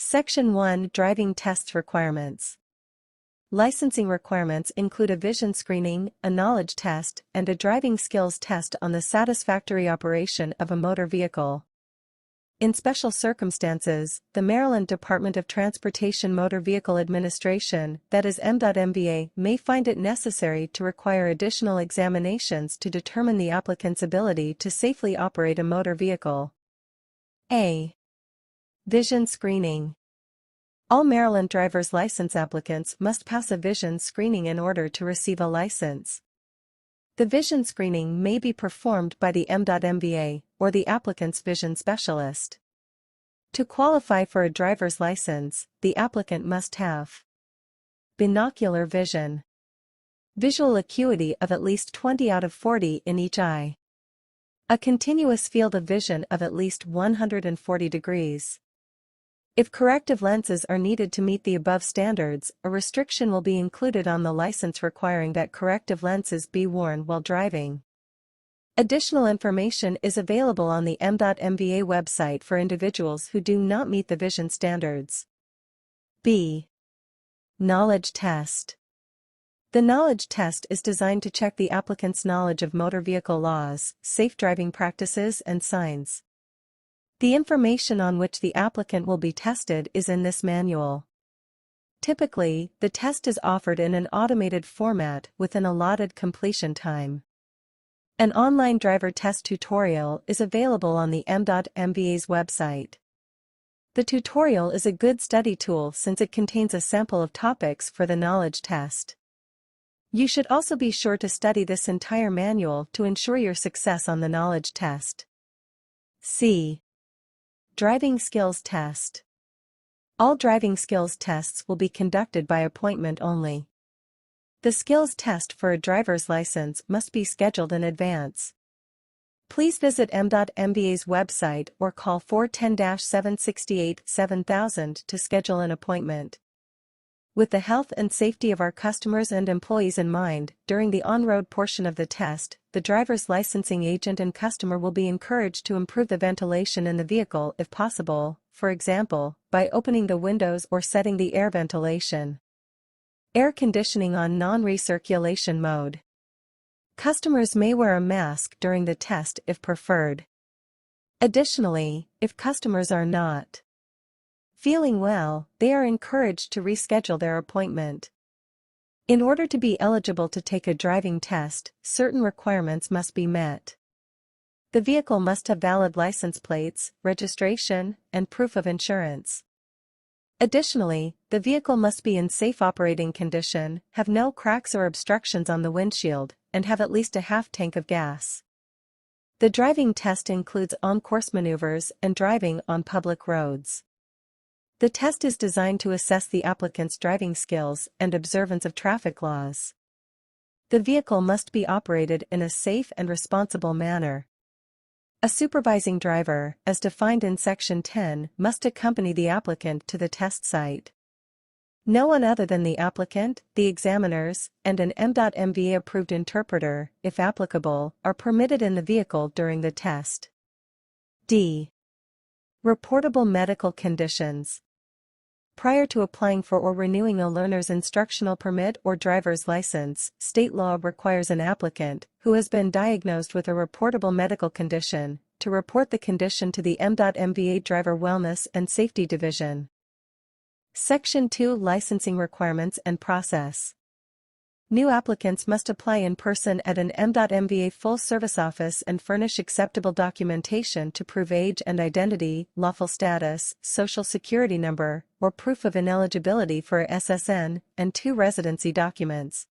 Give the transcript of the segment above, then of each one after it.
Section 1 Driving Tests Requirements. Licensing requirements include a vision screening, a knowledge test, and a driving skills test on the satisfactory operation of a motor vehicle. In special circumstances, the Maryland Department of Transportation Motor Vehicle Administration, that is MDOT, may find it necessary to require additional examinations to determine the applicant's ability to safely operate a motor vehicle. A. Vision screening. All Maryland driver's license applicants must pass a vision screening in order to receive a license. The vision screening may be performed by the MDOT or the applicant's vision specialist. To qualify for a driver's license, the applicant must have binocular vision, visual acuity of at least 20 out of 40 in each eye, a continuous field of vision of at least 140 degrees. If corrective lenses are needed to meet the above standards, a restriction will be included on the license requiring that corrective lenses be worn while driving. Additional information is available on the MDOT website for individuals who do not meet the vision standards. B. Knowledge test. The knowledge test is designed to check the applicant's knowledge of motor vehicle laws, safe driving practices, and signs. The information on which the applicant will be tested is in this manual. Typically, the test is offered in an automated format with an allotted completion time. An online driver test tutorial is available on the MDOT's website. The tutorial is a good study tool since it contains a sample of topics for the knowledge test. You should also be sure to study this entire manual to ensure your success on the knowledge test. C. Driving skills test. All driving skills tests will be conducted by appointment only. The skills test for a driver's license must be scheduled in advance. Please visit MDOT's website or call 410-768-7000 to schedule an appointment. With the health and safety of our customers and employees in mind, during the on-road portion of the test, the driver's licensing agent and customer will be encouraged to improve the ventilation in the vehicle if possible, for example, by opening the windows or setting the air ventilation. Air conditioning on non-recirculation mode. Customers may wear a mask during the test if preferred. Additionally, if customers are not feeling well, they are encouraged to reschedule their appointment. In order to be eligible to take a driving test, certain requirements must be met. The vehicle must have valid license plates, registration, and proof of insurance. Additionally, the vehicle must be in safe operating condition, have no cracks or obstructions on the windshield, and have at least a half tank of gas. The driving test includes on-course maneuvers and driving on public roads. The test is designed to assess the applicant's driving skills and observance of traffic laws. The vehicle must be operated in a safe and responsible manner. A supervising driver, as defined in Section 10, must accompany the applicant to the test site. No one other than the applicant, the examiners, and an MDOT-approved interpreter, if applicable, are permitted in the vehicle during the test. D. Reportable medical conditions. Prior to applying for or renewing a learner's instructional permit or driver's license, state law requires an applicant, who has been diagnosed with a reportable medical condition, to report the condition to the MDOT Driver Wellness and Safety Division. Section 2 Licensing Requirements and Process. New applicants must apply in person at an MDOT full-service office and furnish acceptable documentation to prove age and identity, lawful status, social security number, or proof of ineligibility for a SSN, and 2 residency documents.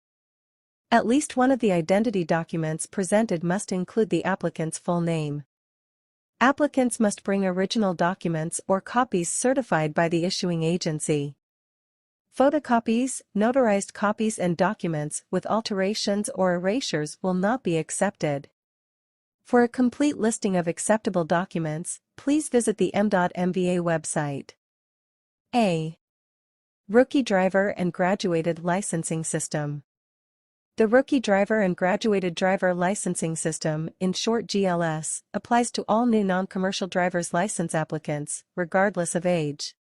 At least one of the identity documents presented must include the applicant's full name. Applicants must bring original documents or copies certified by the issuing agency. Photocopies, notarized copies and documents with alterations or erasures will not be accepted. For a complete listing of acceptable documents, please visit the MDOT website. A. Rookie Driver and Graduated Licensing System. The Rookie Driver and Graduated Driver Licensing System, in short GLS, applies to all new non-commercial driver's license applicants, regardless of age.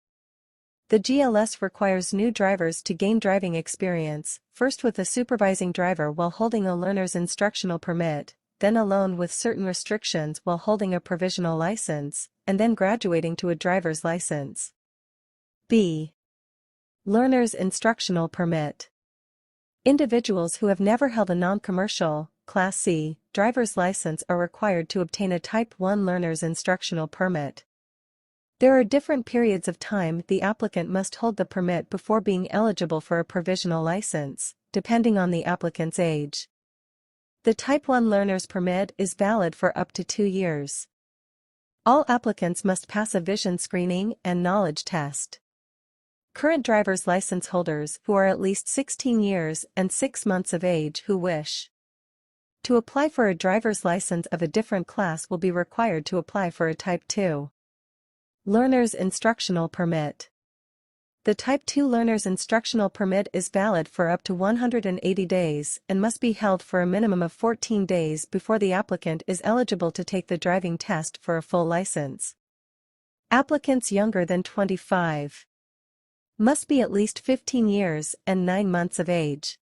The GLS requires new drivers to gain driving experience, first with a supervising driver while holding a learner's instructional permit, then alone with certain restrictions while holding a provisional license, and then graduating to a driver's license. B. Learner's instructional permit. Individuals who have never held a non-commercial, Class C, driver's license are required to obtain a Type 1 learner's instructional permit. There are different periods of time the applicant must hold the permit before being eligible for a provisional license, depending on the applicant's age. The Type 1 learner's permit is valid for up to 2 years. All applicants must pass a vision screening and knowledge test. Current driver's license holders who are at least 16 years and 6 months of age who wish to apply for a driver's license of a different class will be required to apply for a Type 2 learner's instructional permit. The Type 2 learner's instructional permit is valid for up to 180 days and must be held for a minimum of 14 days before the applicant is eligible to take the driving test for a full license. Applicants younger than 25 must be at least 15 years and 9 months of age.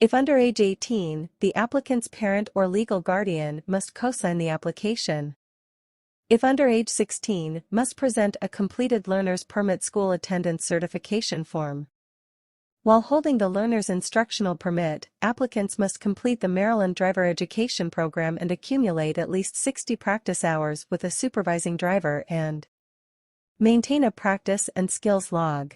If under age 18, the applicant's parent or legal guardian must co-sign the application. If under age 16, must present a completed learner's permit school attendance certification form. While holding the learner's instructional permit, applicants must complete the Maryland Driver Education Program and accumulate at least 60 practice hours with a supervising driver and maintain a practice and skills log.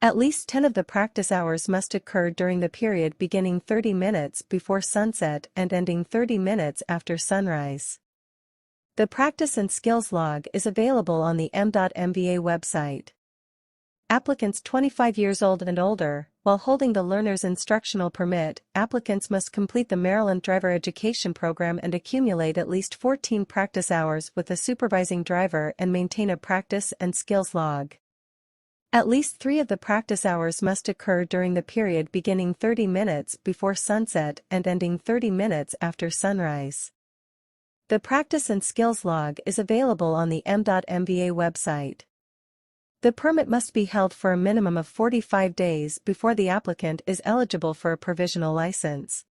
At least 10 of the practice hours must occur during the period beginning 30 minutes before sunset and ending 30 minutes after sunrise. The practice and skills log is available on the m.mva website. Applicants 25 years old and older, while holding the learner's instructional permit, applicants must complete the Maryland Driver Education Program and accumulate at least 14 practice hours with a supervising driver and maintain a practice and skills log. At least 3 of the practice hours must occur during the period beginning 30 minutes before sunset and ending 30 minutes after sunrise. The practice and skills log is available on the m.mva website. The permit must be held for a minimum of 45 days before the applicant is eligible for a provisional license.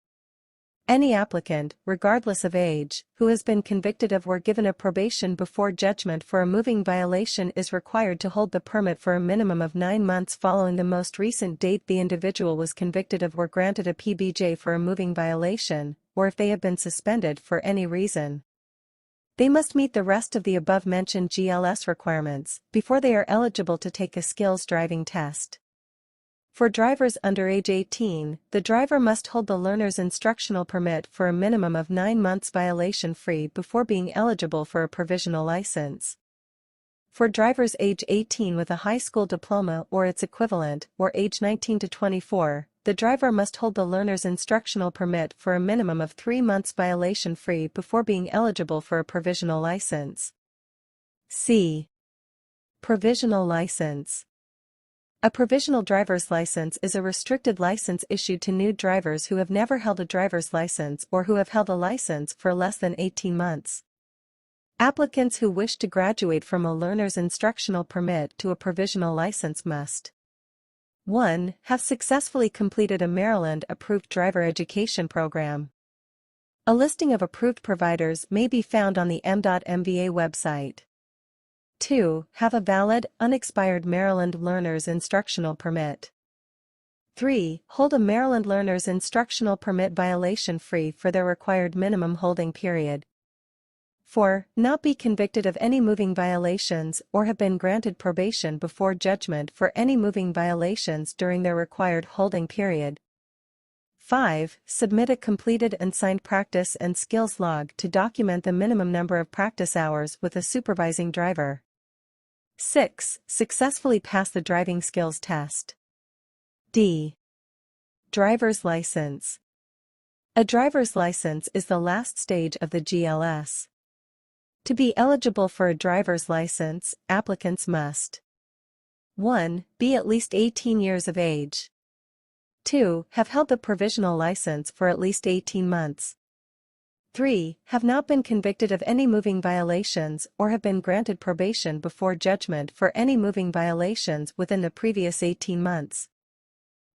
Any applicant, regardless of age, who has been convicted of or given a probation before judgment for a moving violation is required to hold the permit for a minimum of 9 months following the most recent date the individual was convicted of or granted a PBJ for a moving violation, or if they have been suspended for any reason. They must meet the rest of the above-mentioned GLS requirements before they are eligible to take a skills driving test. For drivers under age 18, the driver must hold the learner's instructional permit for a minimum of 9 months violation-free before being eligible for a provisional license. For drivers age 18 with a high school diploma or its equivalent, or age 19 to 24, the driver must hold the learner's instructional permit for a minimum of 3 months violation-free before being eligible for a provisional license. C. Provisional license. A provisional driver's license is a restricted license issued to new drivers who have never held a driver's license or who have held a license for less than 18 months. Applicants who wish to graduate from a learner's instructional permit to a provisional license must 1. Have successfully completed a Maryland-approved driver education program. A listing of approved providers may be found on the m.mva website. 2. Have a valid, unexpired Maryland learner's instructional permit. 3. Hold a Maryland learner's instructional permit violation-free for their required minimum holding period. 4. Not be convicted of any moving violations or have been granted probation before judgment for any moving violations during their required holding period. 5. Submit a completed and signed practice and skills log to document the minimum number of practice hours with a supervising driver. 6. Successfully pass the driving skills test. D. Driver's license. A driver's license is the last stage of the GLS. To be eligible for a driver's license, applicants must 1. Be at least 18 years of age. 2. Have held the provisional license for at least 18 months. 3. Have not been convicted of any moving violations or have been granted probation before judgment for any moving violations within the previous 18 months.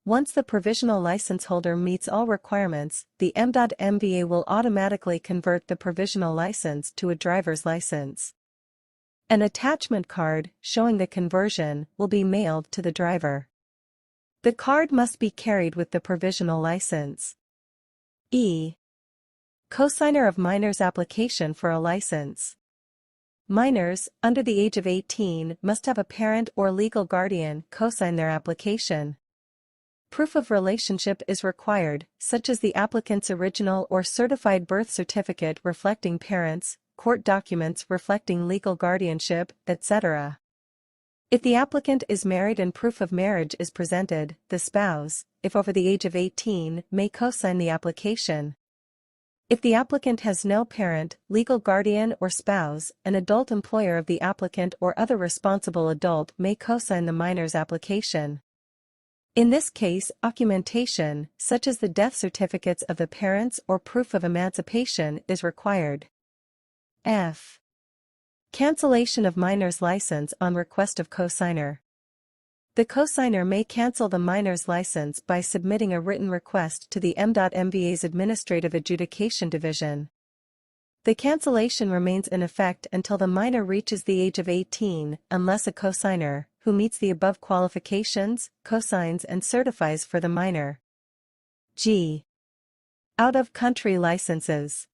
Once the provisional license holder meets all requirements, the M.MVA will automatically convert the provisional license to a driver's license. An attachment card, showing the conversion, will be mailed to the driver. The card must be carried with the provisional license. E. Cosigner of minor's application for a license. Minors, under the age of 18, must have a parent or legal guardian cosign their application. Proof of relationship is required, such as the applicant's original or certified birth certificate reflecting parents, court documents reflecting legal guardianship, etc. If the applicant is married and proof of marriage is presented, the spouse, if over the age of 18, may cosign the application. If the applicant has no parent, legal guardian or spouse, an adult employer of the applicant or other responsible adult may cosign the minor's application. In this case, documentation, such as the death certificates of the parents or proof of emancipation, is required. F. Cancellation of minor's license on request of cosigner. The cosigner may cancel the minor's license by submitting a written request to the M.MVA's Administrative Adjudication Division. The cancellation remains in effect until the minor reaches the age of 18, unless a cosigner, who meets the above qualifications, cosigns and certifies for the minor. G. Out-of-country licenses.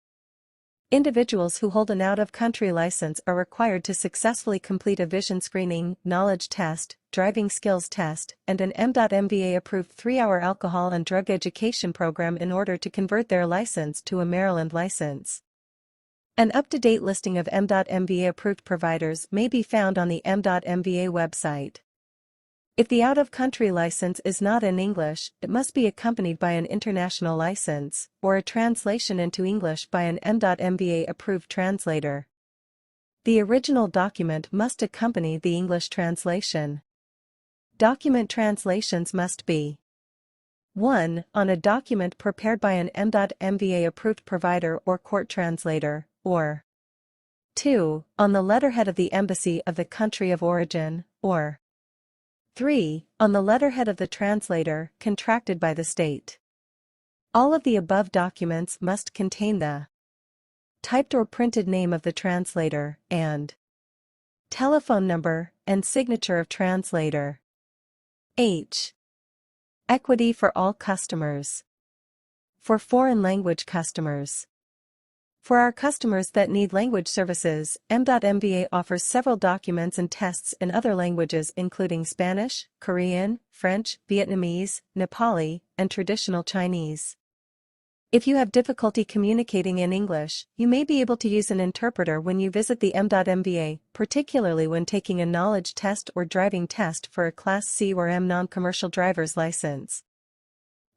Individuals who hold an out-of-country license are required to successfully complete a vision screening, knowledge test, driving skills test, and an M.MVA-approved 3-hour alcohol and drug education program in order to convert their license to a Maryland license. An up-to-date listing of M.MVA-approved providers may be found on the M.MVA website. If the out-of-country license is not in English, it must be accompanied by an international license, or a translation into English by an M.MVA-approved translator. The original document must accompany the English translation. Document translations must be 1. On a document prepared by an M.MVA-approved provider or court translator, or 2. On the letterhead of the embassy of the country of origin, or 3. On the letterhead of the translator, contracted by the state. All of the above documents must contain the typed or printed name of the translator, and telephone number and signature of translator. H. Equity for all customers. For foreign language customers. For our customers that need language services, M.MVA offers several documents and tests in other languages including Spanish, Korean, French, Vietnamese, Nepali, and traditional Chinese. If you have difficulty communicating in English, you may be able to use an interpreter when you visit the M.MVA, particularly when taking a knowledge test or driving test for a Class C or M non-commercial driver's license.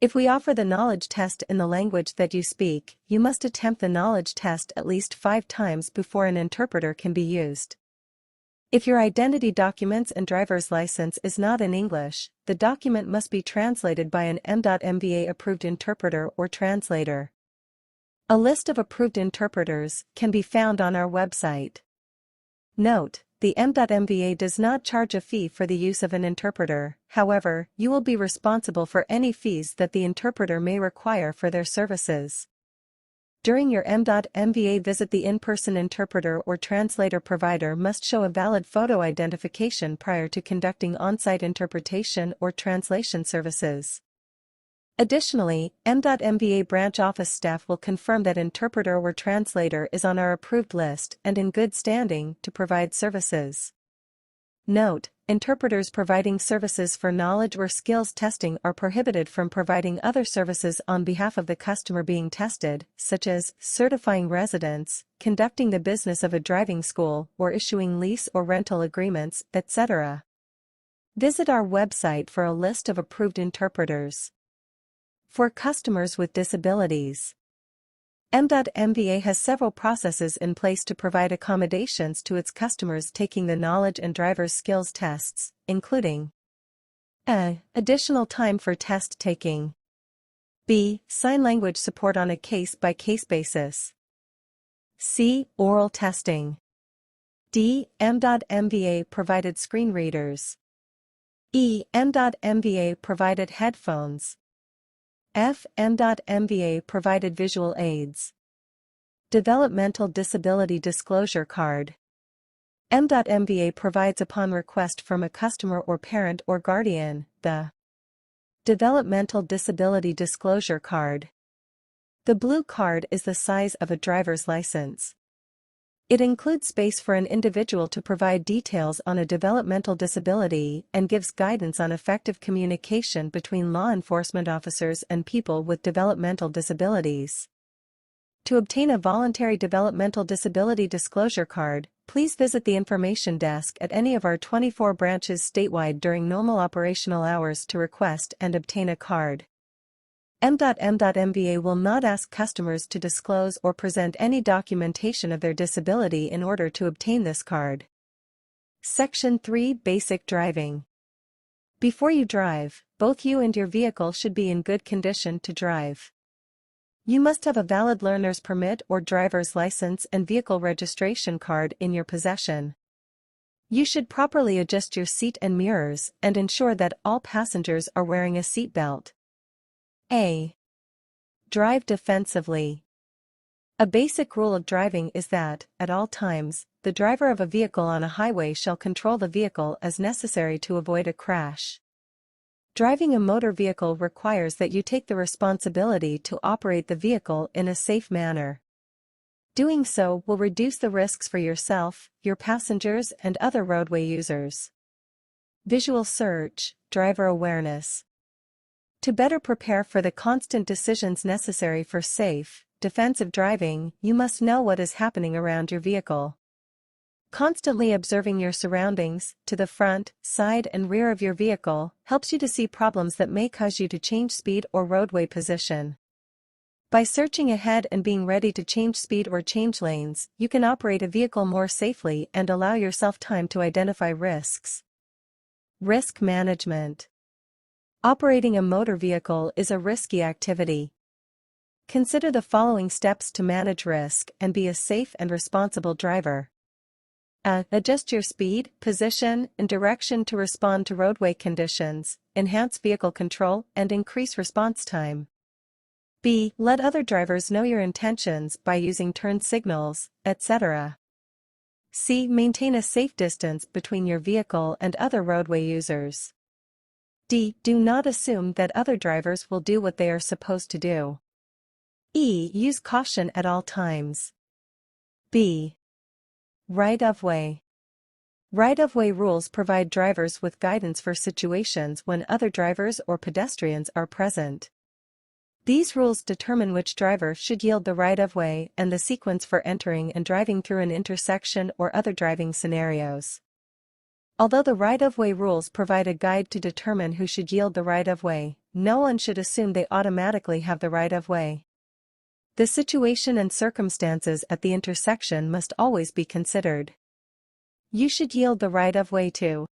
If we offer the knowledge test in the language that you speak, you must attempt the knowledge test at least 5 times before an interpreter can be used. If your identity documents and driver's license is not in English, the document must be translated by an M.MVA approved interpreter or translator. A list of approved interpreters can be found on our website. Note: the M.MVA does not charge a fee for the use of an interpreter, however, you will be responsible for any fees that the interpreter may require for their services. During your M.MVA visit, the in-person interpreter or translator provider must show a valid photo identification prior to conducting on-site interpretation or translation services. Additionally, M.MVA branch office staff will confirm that interpreter or translator is on our approved list and in good standing to provide services. Note: interpreters providing services for knowledge or skills testing are prohibited from providing other services on behalf of the customer being tested, such as certifying residence, conducting the business of a driving school, or issuing lease or rental agreements, etc. Visit our website for a list of approved interpreters. For customers with disabilities, M.MVA has several processes in place to provide accommodations to its customers taking the knowledge and driver's skills tests, including a. Additional time for test taking. B. Sign language support on a case-by-case basis. C. Oral testing. D. M.MVA provided screen readers. E. M.MVA provided headphones. F. M.MVA provided visual aids. Developmental Disability Disclosure Card. M.MVA provides upon request from a customer or parent or guardian, the Developmental Disability Disclosure Card. The blue card is the size of a driver's license. It includes space for an individual to provide details on a developmental disability and gives guidance on effective communication between law enforcement officers and people with developmental disabilities. To obtain a voluntary developmental disability disclosure card, please visit the information desk at any of our 24 branches statewide during normal operational hours to request and obtain a card. M.MVA will not ask customers to disclose or present any documentation of their disability in order to obtain this card. Section 3 Basic Driving. Before you drive, both you and your vehicle should be in good condition to drive. You must have a valid learner's permit or driver's license and vehicle registration card in your possession. You should properly adjust your seat and mirrors and ensure that all passengers are wearing a seat belt. A. Drive defensively. A basic rule of driving is that, at all times, the driver of a vehicle on a highway shall control the vehicle as necessary to avoid a crash. Driving a motor vehicle requires that you take the responsibility to operate the vehicle in a safe manner. Doing so will reduce the risks for yourself, your passengers, and other roadway users. Visual search, driver awareness. To better prepare for the constant decisions necessary for safe, defensive driving, you must know what is happening around your vehicle. Constantly observing your surroundings, to the front, side and rear of your vehicle, helps you to see problems that may cause you to change speed or roadway position. By searching ahead and being ready to change speed or change lanes, you can operate a vehicle more safely and allow yourself time to identify risks. Risk management. Operating a motor vehicle is a risky activity. Consider the following steps to manage risk and be a safe and responsible driver. A. Adjust your speed, position, and direction to respond to roadway conditions, enhance vehicle control, and increase response time. B. Let other drivers know your intentions by using turn signals, etc. C. Maintain a safe distance between your vehicle and other roadway users. D. Do not assume that other drivers will do what they are supposed to do. E. Use caution at all times. B. Right-of-way. Right-of-way rules provide drivers with guidance for situations when other drivers or pedestrians are present. These rules determine which driver should yield the right-of-way and the sequence for entering and driving through an intersection or other driving scenarios. Although the right-of-way rules provide a guide to determine who should yield the right-of-way, no one should assume they automatically have the right-of-way. The situation and circumstances at the intersection must always be considered. You should yield the right-of-way to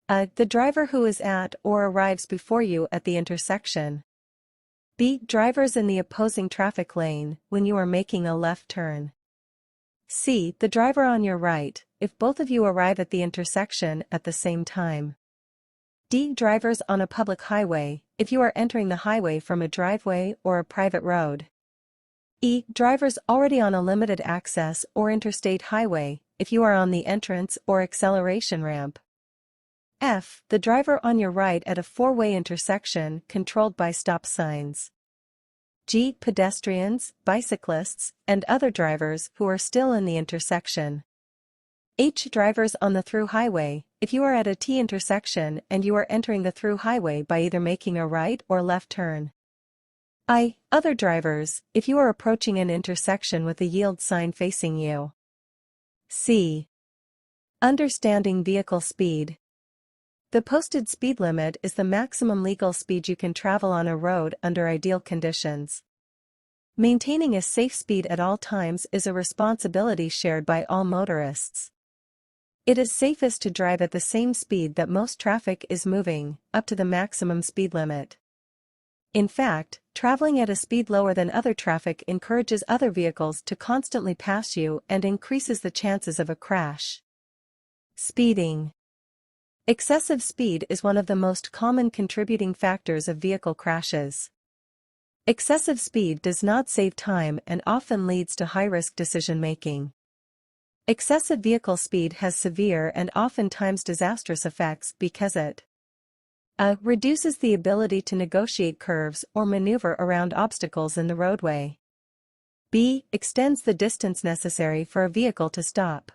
A. The driver who is at or arrives before you at the intersection. B. Drivers in the opposing traffic lane when you are making a left turn. C. The driver on your right, if both of you arrive at the intersection at the same time. D. Drivers on a public highway, if you are entering the highway from a driveway or a private road. E. Drivers already on a limited access or interstate highway, if you are on the entrance or acceleration ramp. F. The driver on your right at a four-way intersection controlled by stop signs. G. Pedestrians, bicyclists, and other drivers who are still in the intersection. H. Drivers on the through highway, if you are at a T intersection and you are entering the through highway by either making a right or left turn. I. Other drivers, if you are approaching an intersection with a yield sign facing you. C. Understanding vehicle speed. The posted speed limit is the maximum legal speed you can travel on a road under ideal conditions. Maintaining a safe speed at all times is a responsibility shared by all motorists. It is safest to drive at the same speed that most traffic is moving, up to the maximum speed limit. In fact, Traveling at a speed lower than other traffic encourages other vehicles to constantly pass you and increases the chances of a crash. Speeding. Excessive speed is one of the most common contributing factors of vehicle crashes. Excessive speed does not save time and often leads to high-risk decision-making. Excessive vehicle speed has severe and oftentimes disastrous effects because it reduces the ability to negotiate curves or maneuver around obstacles in the roadway. B. Extends the distance necessary for a vehicle to stop.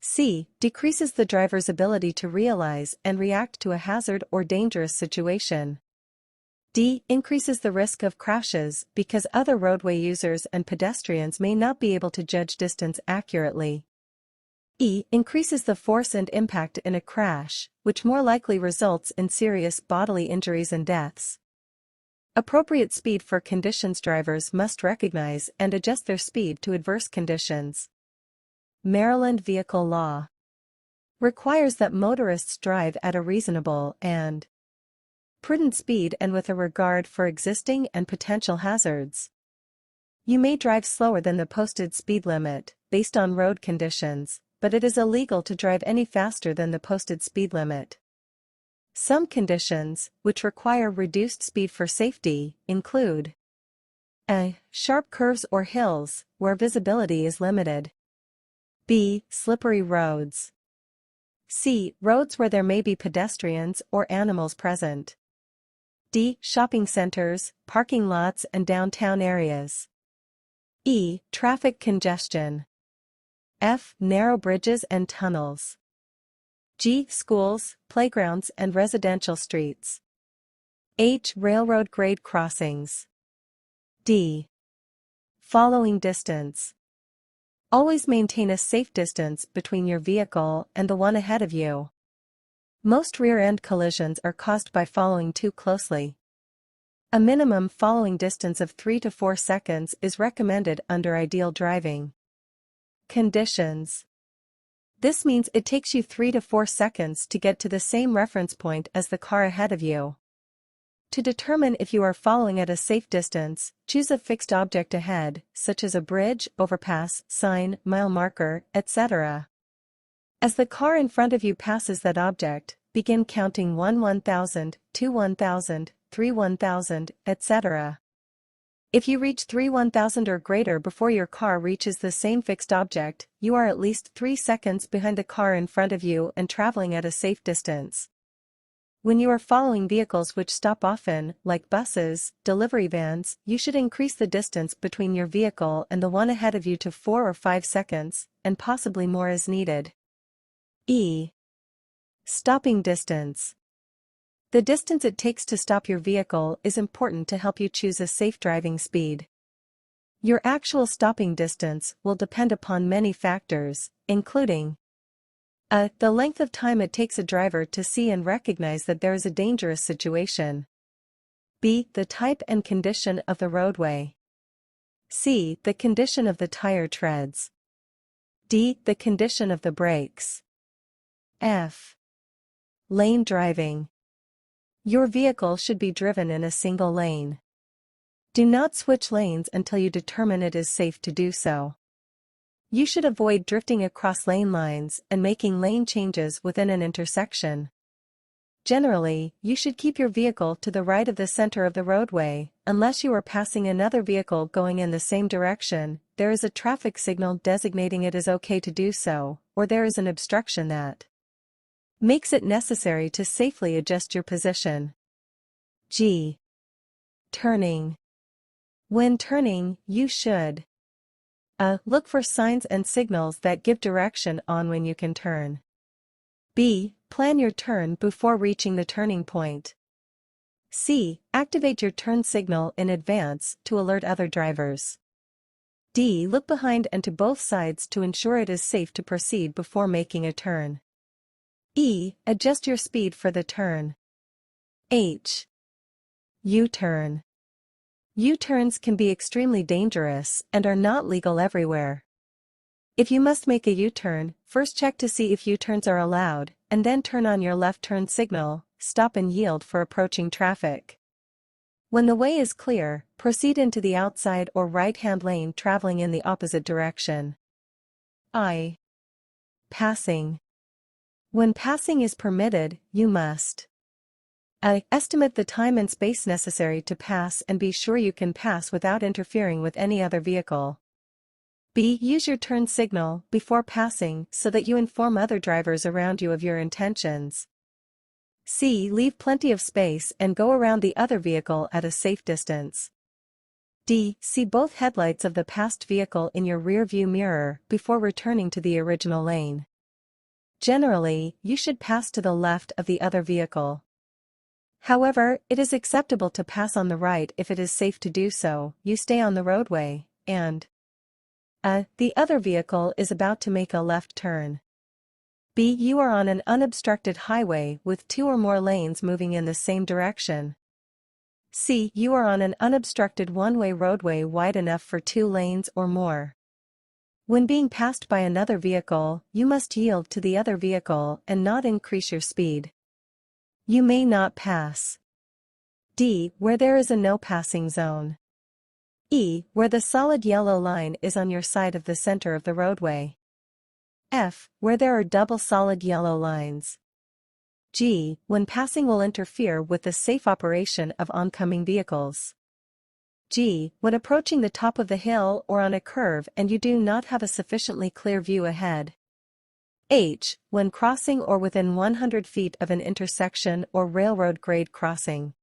C. Decreases the driver's ability to realize and react to a hazard or dangerous situation. D. Increases the risk of crashes because other roadway users and pedestrians may not be able to judge distance accurately. E. Increases the force and impact in a crash, which more likely results in serious bodily injuries and deaths. Appropriate speed for conditions. Drivers must recognize and adjust their speed to adverse conditions. Maryland vehicle law requires that motorists drive at a reasonable and prudent speed and with a regard for existing and potential hazards. You may drive slower than the posted speed limit, based on road conditions, but it is illegal to drive any faster than the posted speed limit. Some conditions, which require reduced speed for safety, include a. Sharp curves or hills, where visibility is limited. B. Slippery roads. C. Roads where there may be pedestrians or animals present. D. Shopping centers, parking lots and downtown areas. E. Traffic congestion. F. Narrow bridges and tunnels. G. Schools, playgrounds and residential streets. H. Railroad grade crossings. D. Following distance. Always maintain a safe distance between your vehicle and the one ahead of you. Most rear-end collisions are caused by following too closely. A minimum following distance of 3 to 4 seconds is recommended under ideal driving conditions. This means it takes you 3 to 4 seconds to get to the same reference point as the car ahead of you. To determine if you are following at a safe distance, choose a fixed object ahead, such as a bridge, overpass, sign, mile marker, etc. As the car in front of you passes that object, begin counting 1 1000, 2 1000, 3 1000, etc. If you reach 3 1000 or greater before your car reaches the same fixed object, you are at least 3 seconds behind the car in front of you and traveling at a safe distance. When you are following vehicles which stop often, like buses, delivery vans, you should increase the distance between your vehicle and the one ahead of you to 4 or 5 seconds, and possibly more as needed. E. Stopping distance. The distance it takes to stop your vehicle is important to help you choose a safe driving speed. Your actual stopping distance will depend upon many factors, including a. The length of time it takes a driver to see and recognize that there is a dangerous situation. B. The type and condition of the roadway. C. The condition of the tire treads. D. The condition of the brakes. F. Lane driving. Your vehicle should be driven in a single lane. Do not switch lanes until you determine it is safe to do so. You should avoid drifting across lane lines and making lane changes within an intersection. Generally, you should keep your vehicle to the right of the center of the roadway, unless you are passing another vehicle going in the same direction, there is a traffic signal designating it is okay to do so, or there is an obstruction that makes it necessary to safely adjust your position. G. Turning. When turning, you should a. Look for signs and signals that give direction on when you can turn. B. Plan your turn before reaching the turning point. C. Activate your turn signal in advance to alert other drivers. D. Look behind and to both sides to ensure it is safe to proceed before making a turn. E. Adjust your speed for the turn. H. U-turn. U-turns can be extremely dangerous and are not legal everywhere. If you must make a U-turn, first check to see if U-turns are allowed, and then turn on your left turn signal, stop and yield for approaching traffic. When the way is clear, proceed into the outside or right-hand lane traveling in the opposite direction. I. Passing. When passing is permitted, you must A. Estimate the time and space necessary to pass and be sure you can pass without interfering with any other vehicle. B. Use your turn signal before passing so that you inform other drivers around you of your intentions. C. Leave plenty of space and go around the other vehicle at a safe distance. D. See both headlights of the passed vehicle in your rear view mirror before returning to the original lane. Generally, you should pass to the left of the other vehicle. However, it is acceptable to pass on the right if it is safe to do so. You stay on the roadway, and the other vehicle is about to make a left turn. B. You are on an unobstructed highway with 2 or more lanes moving in the same direction. C. You are on an unobstructed one-way roadway wide enough for 2 lanes or more. When being passed by another vehicle, you must yield to the other vehicle and not increase your speed. You may not pass. D. Where there is a no passing zone. E. Where the solid yellow line is on your side of the center of the roadway. F. Where there are double solid yellow lines. G. When passing will interfere with the safe operation of oncoming vehicles. G. When approaching the top of the hill or on a curve and you do not have a sufficiently clear view ahead. H. When crossing or within 100 feet of an intersection or railroad grade crossing.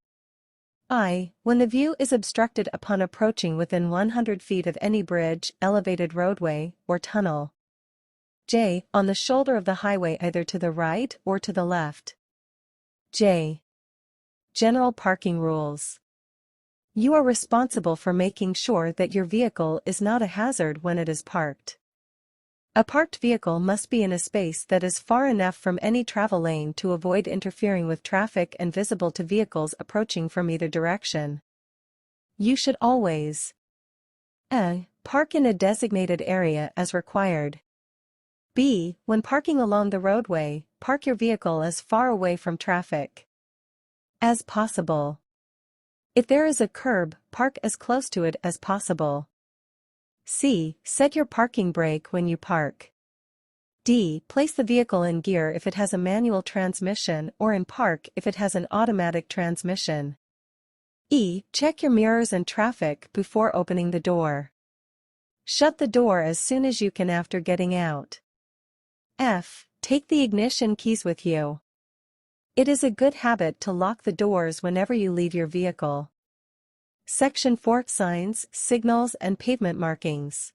I. When the view is obstructed upon approaching within 100 feet of any bridge, elevated roadway, or tunnel. J. On the shoulder of the highway either to the right or to the left. J. General parking rules. You are responsible for making sure that your vehicle is not a hazard when it is parked. A parked vehicle must be in a space that is far enough from any travel lane to avoid interfering with traffic and visible to vehicles approaching from either direction. You should always A. Park in a designated area as required. B. When parking along the roadway, park your vehicle as far away from traffic as possible. If there is a curb, park as close to it as possible. C. Set your parking brake when you park. D. Place the vehicle in gear if it has a manual transmission or in park if it has an automatic transmission. E. Check your mirrors and traffic before opening the door. Shut the door as soon as you can after getting out. F. Take the ignition keys with you. It is a good habit to lock the doors whenever you leave your vehicle. Section 4. Signs, signals and pavement markings.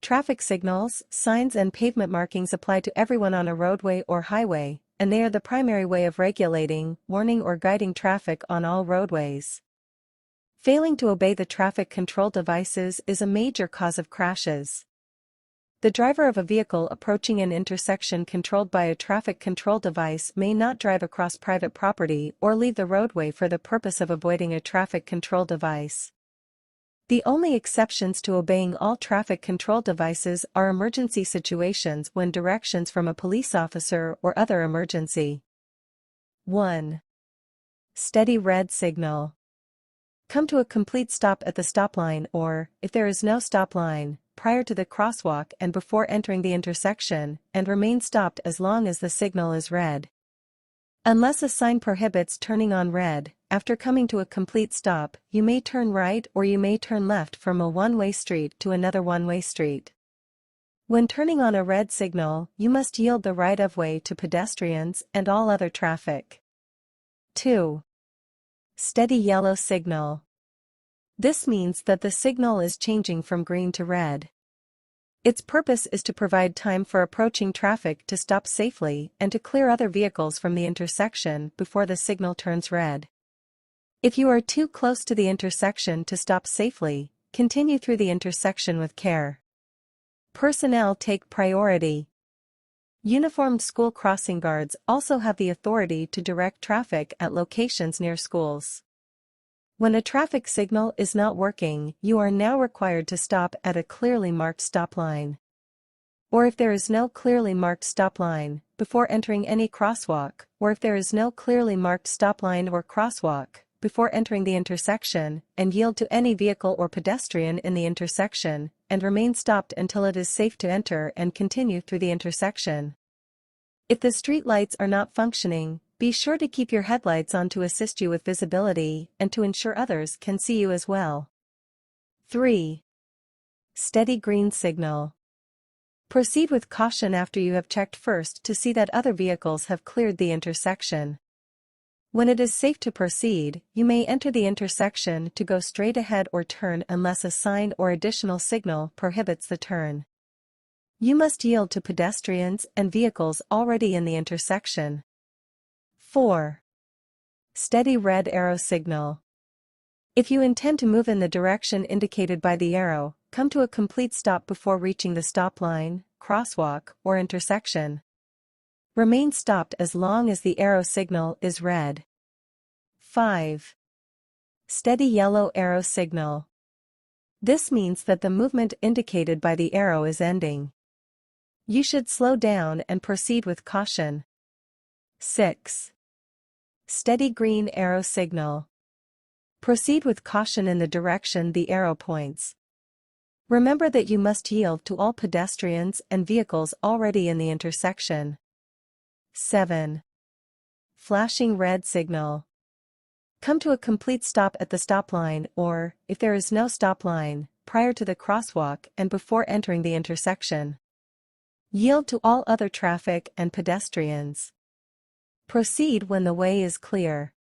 Traffic signals, signs and pavement markings apply to everyone on a roadway or highway, and they are the primary way of regulating, warning or guiding traffic on all roadways. Failing to obey the traffic control devices is a major cause of crashes. The driver of a vehicle approaching an intersection controlled by a traffic control device may not drive across private property or leave the roadway for the purpose of avoiding a traffic control device. The only exceptions to obeying all traffic control devices are emergency situations when directions from a police officer or other emergency. 1. Steady red signal. Come to a complete stop at the stop line or, if there is no stop line, prior to the crosswalk and before entering the intersection, and remain stopped as long as the signal is red. Unless a sign prohibits turning on red, after coming to a complete stop, you may turn right or you may turn left from a one-way street to another one-way street. When turning on a red signal, you must yield the right-of-way to pedestrians and all other traffic. 2. Steady yellow signal. This means that the signal is changing from green to red. Its purpose is to provide time for approaching traffic to stop safely and to clear other vehicles from the intersection before the signal turns red. If you are too close to the intersection to stop safely, continue through the intersection with care. Personnel take priority. Uniformed school crossing guards also have the authority to direct traffic at locations near schools. When a traffic signal is not working, you are now required to stop at a clearly marked stop line. Or if there is no clearly marked stop line, before entering any crosswalk, or if there is no clearly marked stop line or crosswalk, before entering the intersection, and yield to any vehicle or pedestrian in the intersection, and remain stopped until it is safe to enter and continue through the intersection. If the street lights are not functioning, be sure to keep your headlights on to assist you with visibility and to ensure others can see you as well. 3. Steady green signal. Proceed with caution after you have checked first to see that other vehicles have cleared the intersection. When it is safe to proceed, you may enter the intersection to go straight ahead or turn unless a sign or additional signal prohibits the turn. You must yield to pedestrians and vehicles already in the intersection. 4. Steady red arrow signal. If you intend to move in the direction indicated by the arrow, come to a complete stop before reaching the stop line, crosswalk, or intersection. Remain stopped as long as the arrow signal is red. 5. Steady yellow arrow signal. This means that the movement indicated by the arrow is ending. You should slow down and proceed with caution. 6. Steady green arrow signal. Proceed with caution in the direction the arrow points. Remember that you must yield to all pedestrians and vehicles already in the intersection. 7. Flashing red signal. Come to a complete stop at the stop line or, if there is no stop line, prior to the crosswalk and before entering the intersection. Yield to all other traffic and pedestrians. Proceed when the way is clear.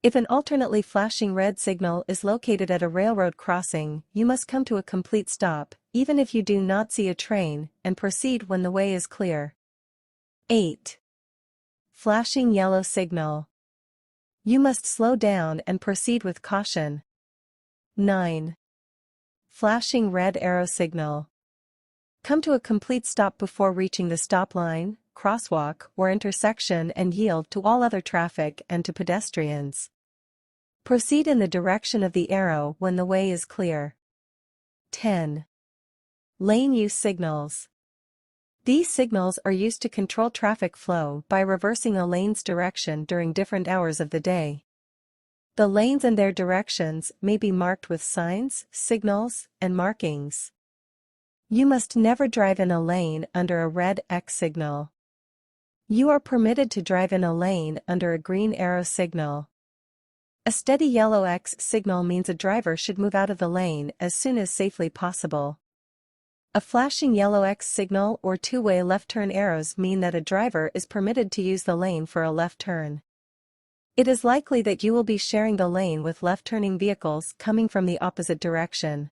If an alternately flashing red signal is located at a railroad crossing, you must come to a complete stop, even if you do not see a train, and proceed when the way is clear. 8. Flashing yellow signal. You must slow down and proceed with caution. 9. Flashing red arrow signal. Come to a complete stop before reaching the stop line, crosswalk, or intersection and yield to all other traffic and to pedestrians. Proceed in the direction of the arrow when the way is clear. 10. Lane use signals. These signals are used to control traffic flow by reversing a lane's direction during different hours of the day. The lanes and their directions may be marked with signs, signals, and markings. You must never drive in a lane under a red X signal. You are permitted to drive in a lane under a green arrow signal. A steady yellow X signal means a driver should move out of the lane as soon as safely possible. A flashing yellow X signal or two-way left turn arrows mean that a driver is permitted to use the lane for a left turn. It is likely that you will be sharing the lane with left-turning vehicles coming from the opposite direction.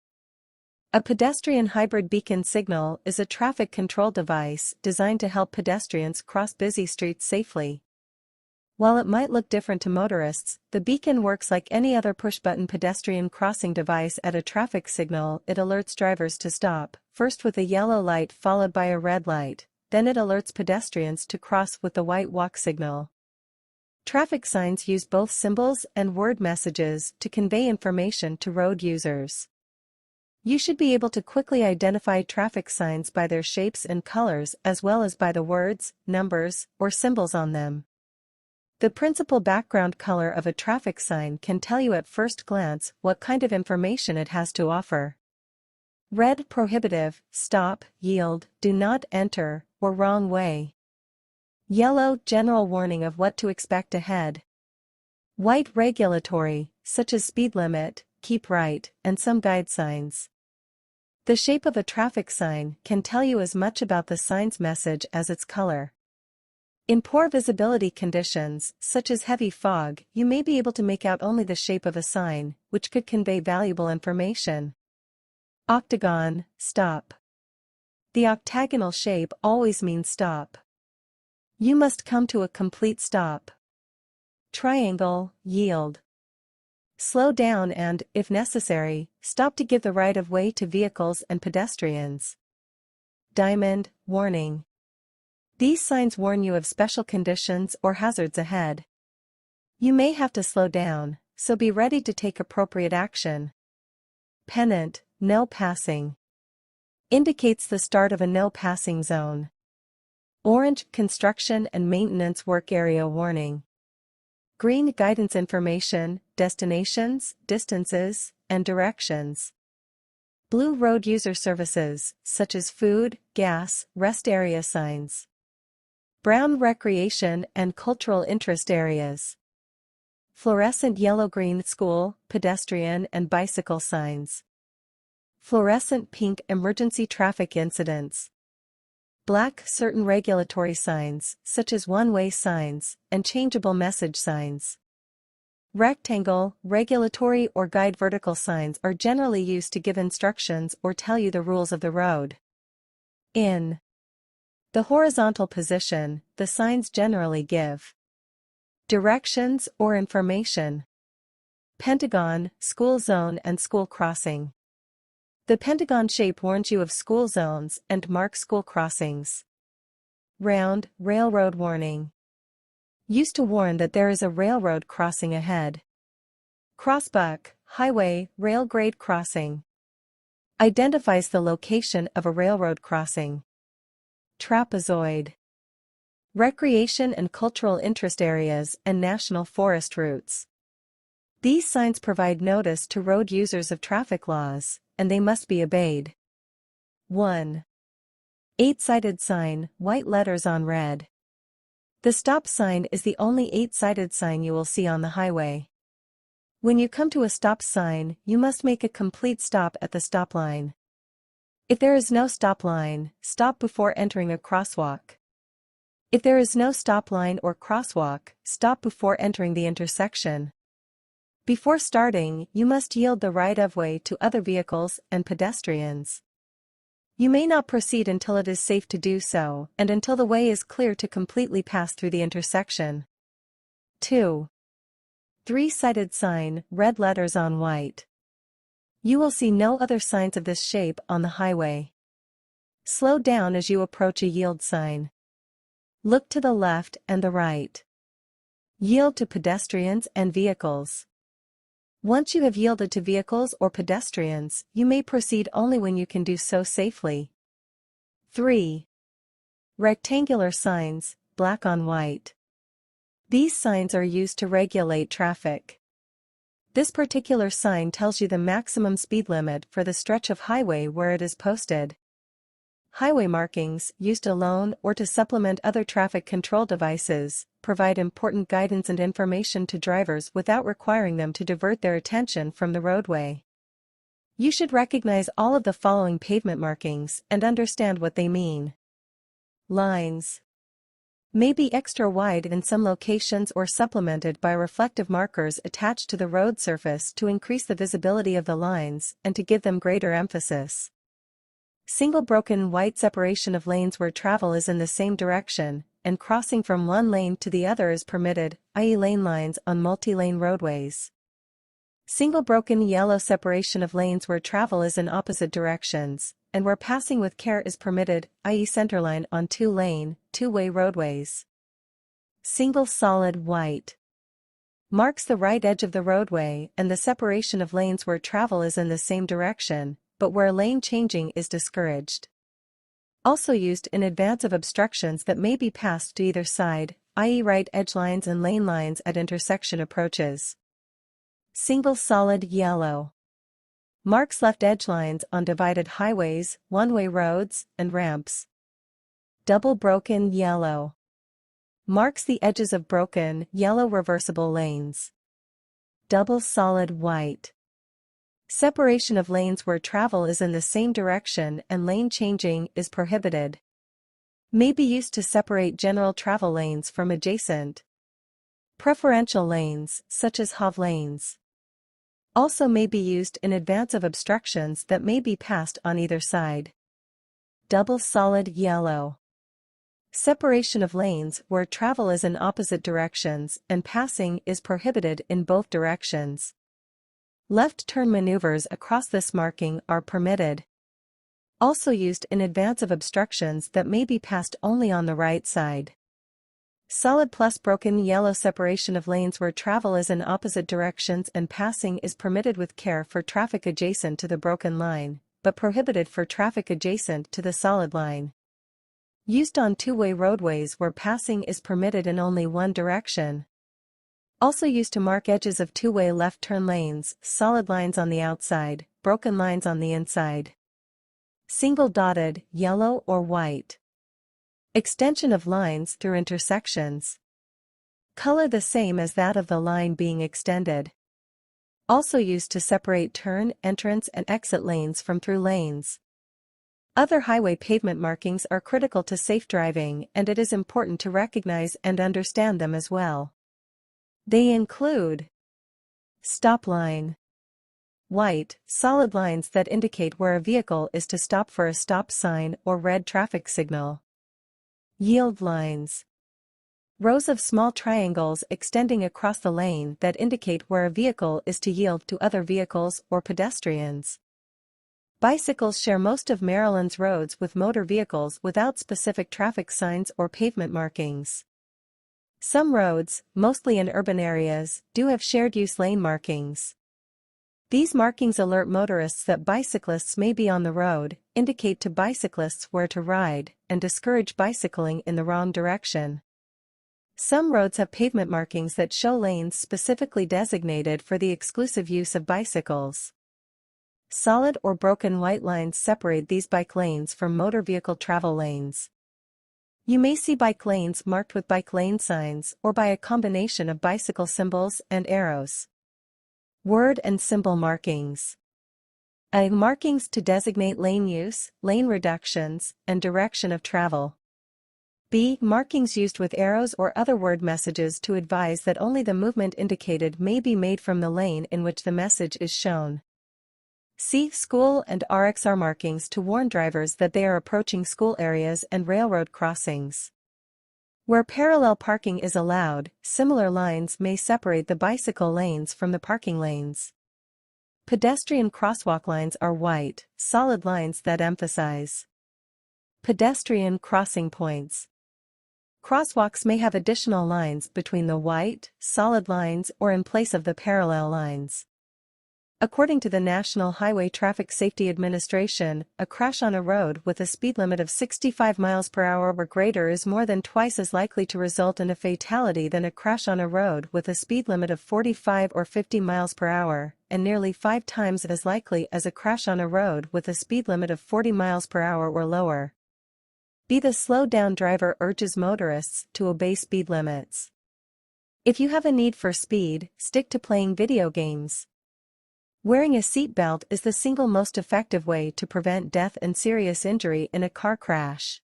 A pedestrian hybrid beacon signal is a traffic control device designed to help pedestrians cross busy streets safely. While it might look different to motorists, the beacon works like any other push-button pedestrian crossing device at a traffic signal. It alerts drivers to stop, first with a yellow light followed by a red light, then it alerts pedestrians to cross with the white walk signal. Traffic signs use both symbols and word messages to convey information to road users. You should be able to quickly identify traffic signs by their shapes and colors as well as by the words, numbers, or symbols on them. The principal background color of a traffic sign can tell you at first glance what kind of information it has to offer. Red prohibitive, stop, yield, do not enter, or wrong way. Yellow general warning of what to expect ahead. White regulatory, such as speed limit, keep right, and some guide signs. The shape of a traffic sign can tell you as much about the sign's message as its color. In poor visibility conditions, such as heavy fog, you may be able to make out only the shape of a sign, which could convey valuable information. Octagon, stop. The octagonal shape always means stop. You must come to a complete stop. Triangle, yield. Slow down and, if necessary, stop to give the right of way to vehicles and pedestrians. Diamond, warning. These signs warn you of special conditions or hazards ahead. You may have to slow down, so be ready to take appropriate action. Pennant, no passing. Indicates the start of a no passing zone. Orange, construction and maintenance work area warning. Green, guidance information, destinations, distances, and directions. Blue road user services, such as food, gas, rest area signs. Brown recreation and cultural interest areas. Fluorescent yellow-green school, pedestrian and bicycle signs. Fluorescent pink emergency traffic incidents. Black certain regulatory signs, such as one-way signs, and changeable message signs. Rectangle, regulatory or guide vertical signs are generally used to give instructions or tell you the rules of the road. In the horizontal position, the signs generally give directions or information. Pentagon, school zone and school crossing. The pentagon shape warns you of school zones and marks school crossings. Round, railroad warning. Used to warn that there is a railroad crossing ahead. Crossbuck, highway, rail grade crossing. Identifies the location of a railroad crossing. Trapezoid. Recreation and cultural interest areas and national forest routes. These signs provide notice to road users of traffic laws, and they must be obeyed. 1. 8-sided sign, white letters on red. The stop sign is the only 8-sided sign you will see on the highway. When you come to a stop sign, you must make a complete stop at the stop line. If there is no stop line, stop before entering a crosswalk. If there is no stop line or crosswalk, stop before entering the intersection. Before starting, you must yield the right-of-way to other vehicles and pedestrians. You may not proceed until it is safe to do so, and until the way is clear to completely pass through the intersection. 2. 3-sided sign, red letters on white. You will see no other signs of this shape on the highway. Slow down as you approach a yield sign. Look to the left and the right. Yield to pedestrians and vehicles. Once you have yielded to vehicles or pedestrians, you may proceed only when you can do so safely. 3. Rectangular signs, black on white. These signs are used to regulate traffic. This particular sign tells you the maximum speed limit for the stretch of highway where it is posted. Highway markings, used alone or to supplement other traffic control devices, provide important guidance and information to drivers without requiring them to divert their attention from the roadway. You should recognize all of the following pavement markings and understand what they mean. Lines may be extra wide in some locations or supplemented by reflective markers attached to the road surface to increase the visibility of the lines and to give them greater emphasis. Single broken white separation of lanes where travel is in the same direction, and crossing from one lane to the other is permitted, i.e. lane lines on multi-lane roadways. Single broken yellow separation of lanes where travel is in opposite directions, and where passing with care is permitted, i.e. centerline on two-lane, two-way roadways. Single solid white marks the right edge of the roadway and the separation of lanes where travel is in the same direction, but where lane changing is discouraged. Also used in advance of obstructions that may be passed to either side, i.e. right edge lines and lane lines at intersection approaches. Single solid yellow marks left edge lines on divided highways, one-way roads, and ramps. Double broken yellow marks the edges of broken, yellow reversible lanes. Double solid white separation of lanes where travel is in the same direction and lane changing is prohibited. May be used to separate general travel lanes from adjacent preferential lanes, such as HOV lanes. Also may be used in advance of obstructions that may be passed on either side. Double solid yellow separation of lanes where travel is in opposite directions and passing is prohibited in both directions. Left turn maneuvers across this marking are permitted. Also used in advance of obstructions that may be passed only on the right side. Solid plus broken yellow separation of lanes where travel is in opposite directions and passing is permitted with care for traffic adjacent to the broken line, but prohibited for traffic adjacent to the solid line. Used on two-way roadways where passing is permitted in only one direction. Also used to mark edges of two-way left turn lanes, solid lines on the outside, broken lines on the inside. Single dotted, yellow or white. Extension of lines through intersections. Color the same as that of the line being extended. Also used to separate turn, entrance and exit lanes from through lanes. Other highway pavement markings are critical to safe driving, and it is important to recognize and understand them as well. They include stop line. White, solid lines that indicate where a vehicle is to stop for a stop sign or red traffic signal. Yield lines. Rows of small triangles extending across the lane that indicate where a vehicle is to yield to other vehicles or pedestrians. Bicycles share most of Maryland's roads with motor vehicles without specific traffic signs or pavement markings. Some roads, mostly in urban areas, do have shared-use lane markings. These markings alert motorists that bicyclists may be on the road, indicate to bicyclists where to ride, and discourage bicycling in the wrong direction. Some roads have pavement markings that show lanes specifically designated for the exclusive use of bicycles. Solid or broken white lines separate these bike lanes from motor vehicle travel lanes. You may see bike lanes marked with bike lane signs or by a combination of bicycle symbols and arrows. Word and symbol markings. A. Markings to designate lane use, lane reductions, and direction of travel. B. Markings used with arrows or other word messages to advise that only the movement indicated may be made from the lane in which the message is shown. C. School and RXR markings to warn drivers that they are approaching school areas and railroad crossings. Where parallel parking is allowed, similar lines may separate the bicycle lanes from the parking lanes. Pedestrian crosswalk lines are white, solid lines that emphasize pedestrian crossing points. Crosswalks may have additional lines between the white, solid lines or in place of the parallel lines. According to the National Highway Traffic Safety Administration, a crash on a road with a speed limit of 65 miles per hour or greater is more than twice as likely to result in a fatality than a crash on a road with a speed limit of 45 or 50 miles per hour, and nearly 5 times as likely as a crash on a road with a speed limit of 40 miles per hour or lower. B. The slowed-down driver urges motorists to obey speed limits. If you have a need for speed, stick to playing video games. Wearing a seatbelt is the single most effective way to prevent death and serious injury in a car crash.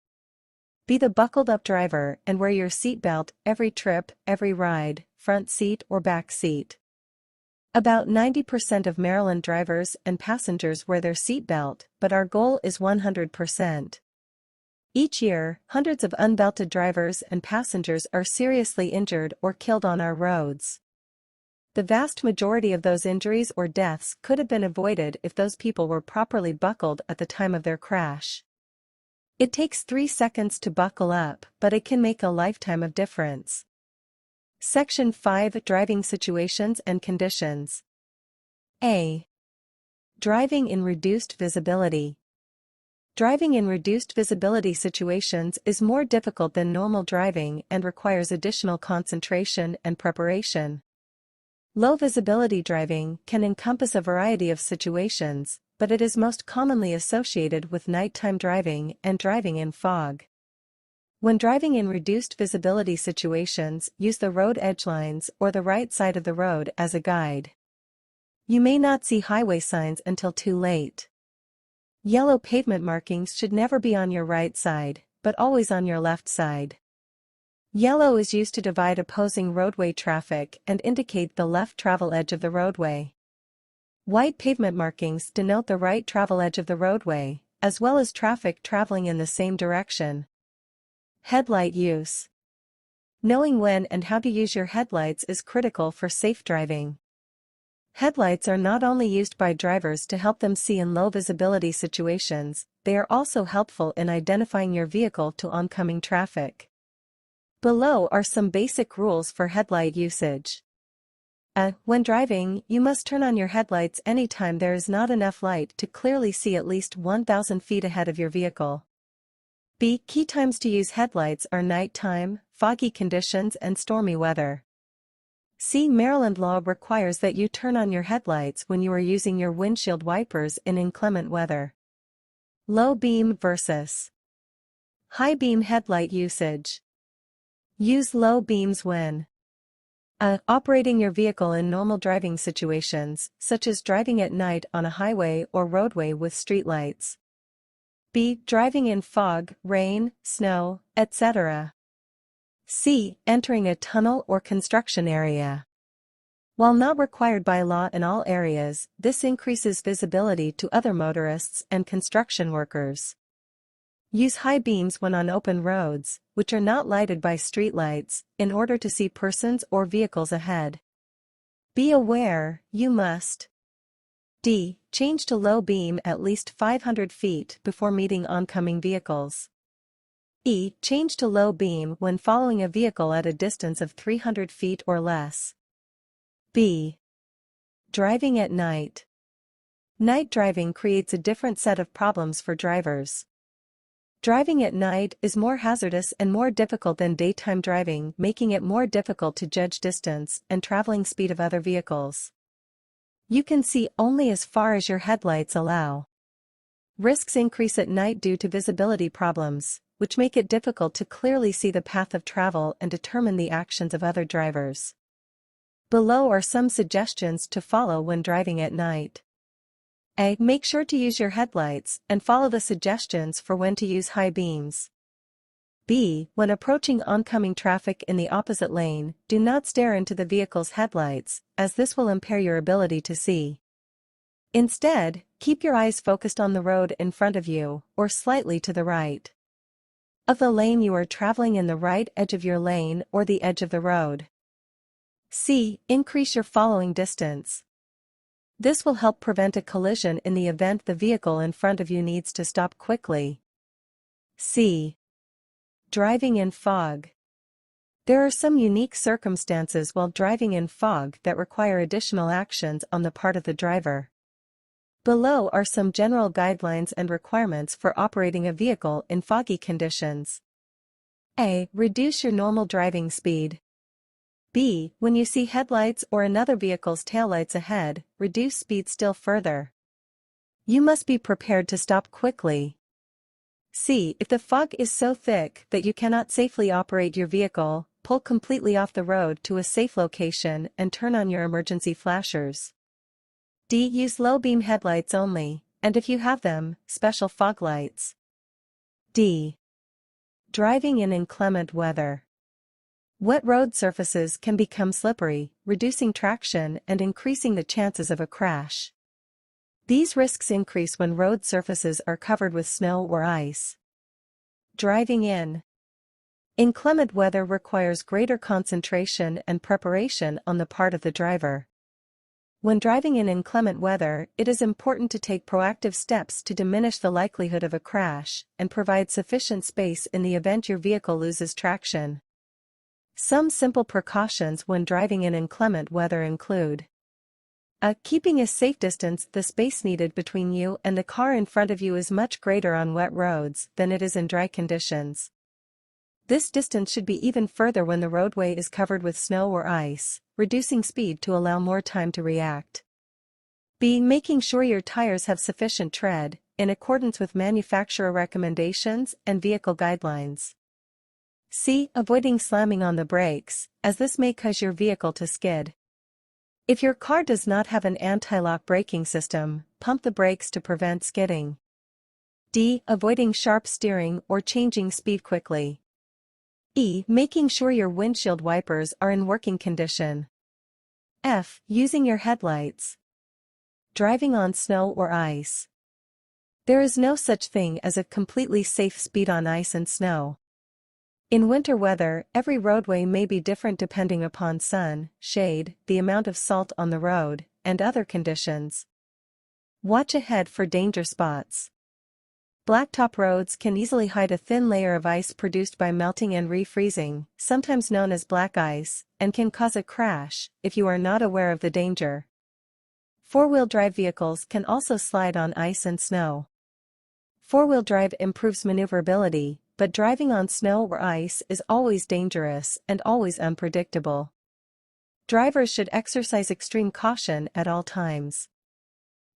Be the buckled-up driver and wear your seatbelt every trip, every ride, front seat or back seat. About 90% of Maryland drivers and passengers wear their seatbelt, but our goal is 100%. Each year, hundreds of unbelted drivers and passengers are seriously injured or killed on our roads. The vast majority of those injuries or deaths could have been avoided if those people were properly buckled at the time of their crash. It takes 3 seconds to buckle up, but it can make a lifetime of difference. Section 5. Driving situations and conditions. A. Driving in reduced visibility. Driving in reduced visibility situations is more difficult than normal driving and requires additional concentration and preparation. Low visibility driving can encompass a variety of situations, but it is most commonly associated with nighttime driving and driving in fog. When driving in reduced visibility situations, use the road edge lines or the right side of the road as a guide. You may not see highway signs until too late. Yellow pavement markings should never be on your right side, but always on your left side. Yellow is used to divide opposing roadway traffic and indicate the left travel edge of the roadway. White pavement markings denote the right travel edge of the roadway, as well as traffic traveling in the same direction. Headlight use. Knowing when and how to use your headlights is critical for safe driving. Headlights are not only used by drivers to help them see in low visibility situations, they are also helpful in identifying your vehicle to oncoming traffic. Below are some basic rules for headlight usage. When driving, you must turn on your headlights anytime there is not enough light to clearly see at least 1,000 feet ahead of your vehicle. B. Key times to use headlights are nighttime, foggy conditions and stormy weather. C. Maryland law requires that you turn on your headlights when you are using your windshield wipers in inclement weather. Low beam versus high beam headlight usage. Use low beams when a. Operating your vehicle in normal driving situations, such as driving at night on a highway or roadway with streetlights. B. Driving in fog, rain, snow, etc. C. Entering a tunnel or construction area. While not required by law in all areas, this increases visibility to other motorists and construction workers. Use high beams when on open roads, which are not lighted by streetlights, in order to see persons or vehicles ahead. Be aware, you must D. Change to low beam at least 500 feet before meeting oncoming vehicles. E. Change to low beam when following a vehicle at a distance of 300 feet or less. B. Driving at night. Night driving creates a different set of problems for drivers. Driving at night is more hazardous and more difficult than daytime driving, making it more difficult to judge distance and traveling speed of other vehicles. You can see only as far as your headlights allow. Risks increase at night due to visibility problems, which make it difficult to clearly see the path of travel and determine the actions of other drivers. Below are some suggestions to follow when driving at night. A. Make sure to use your headlights and follow the suggestions for when to use high beams. B. When approaching oncoming traffic in the opposite lane, do not stare into the vehicle's headlights, as this will impair your ability to see. Instead, keep your eyes focused on the road in front of you, or slightly to the right of the lane you are traveling, in the right edge of your lane or the edge of the road. C. Increase your following distance. This will help prevent a collision in the event the vehicle in front of you needs to stop quickly. C. Driving in fog. There are some unique circumstances while driving in fog that require additional actions on the part of the driver. Below are some general guidelines and requirements for operating a vehicle in foggy conditions. A. Reduce your normal driving speed. B. When you see headlights or another vehicle's taillights ahead, reduce speed still further. You must be prepared to stop quickly. C. If the fog is so thick that you cannot safely operate your vehicle, pull completely off the road to a safe location and turn on your emergency flashers. D. Use low beam headlights only, and if you have them, special fog lights. D. Driving in inclement weather. Wet road surfaces can become slippery, reducing traction and increasing the chances of a crash. These risks increase when road surfaces are covered with snow or ice. Driving in inclement weather requires greater concentration and preparation on the part of the driver. When driving in inclement weather, it is important to take proactive steps to diminish the likelihood of a crash and provide sufficient space in the event your vehicle loses traction. Some simple precautions when driving in inclement weather include keeping a safe distance. The space needed between you and the car in front of you is much greater on wet roads than it is in dry conditions. This distance should be even further when the roadway is covered with snow or ice, reducing speed to allow more time to react. B. Making sure your tires have sufficient tread, in accordance with manufacturer recommendations and vehicle guidelines. C. Avoiding slamming on the brakes, as this may cause your vehicle to skid. If your car does not have an anti-lock braking system, pump the brakes to prevent skidding. D. Avoiding sharp steering or changing speed quickly. E. Making sure your windshield wipers are in working condition. F. Using your headlights. Driving on snow or ice. There is no such thing as a completely safe speed on ice and snow. In winter weather, every roadway may be different depending upon sun, shade, the amount of salt on the road, and other conditions. Watch ahead for danger spots. Blacktop roads can easily hide a thin layer of ice produced by melting and refreezing, sometimes known as black ice, and can cause a crash if you are not aware of the danger. Four-wheel drive vehicles can also slide on ice and snow. Four-wheel drive improves maneuverability, but driving on snow or ice is always dangerous and always unpredictable. Drivers should exercise extreme caution at all times.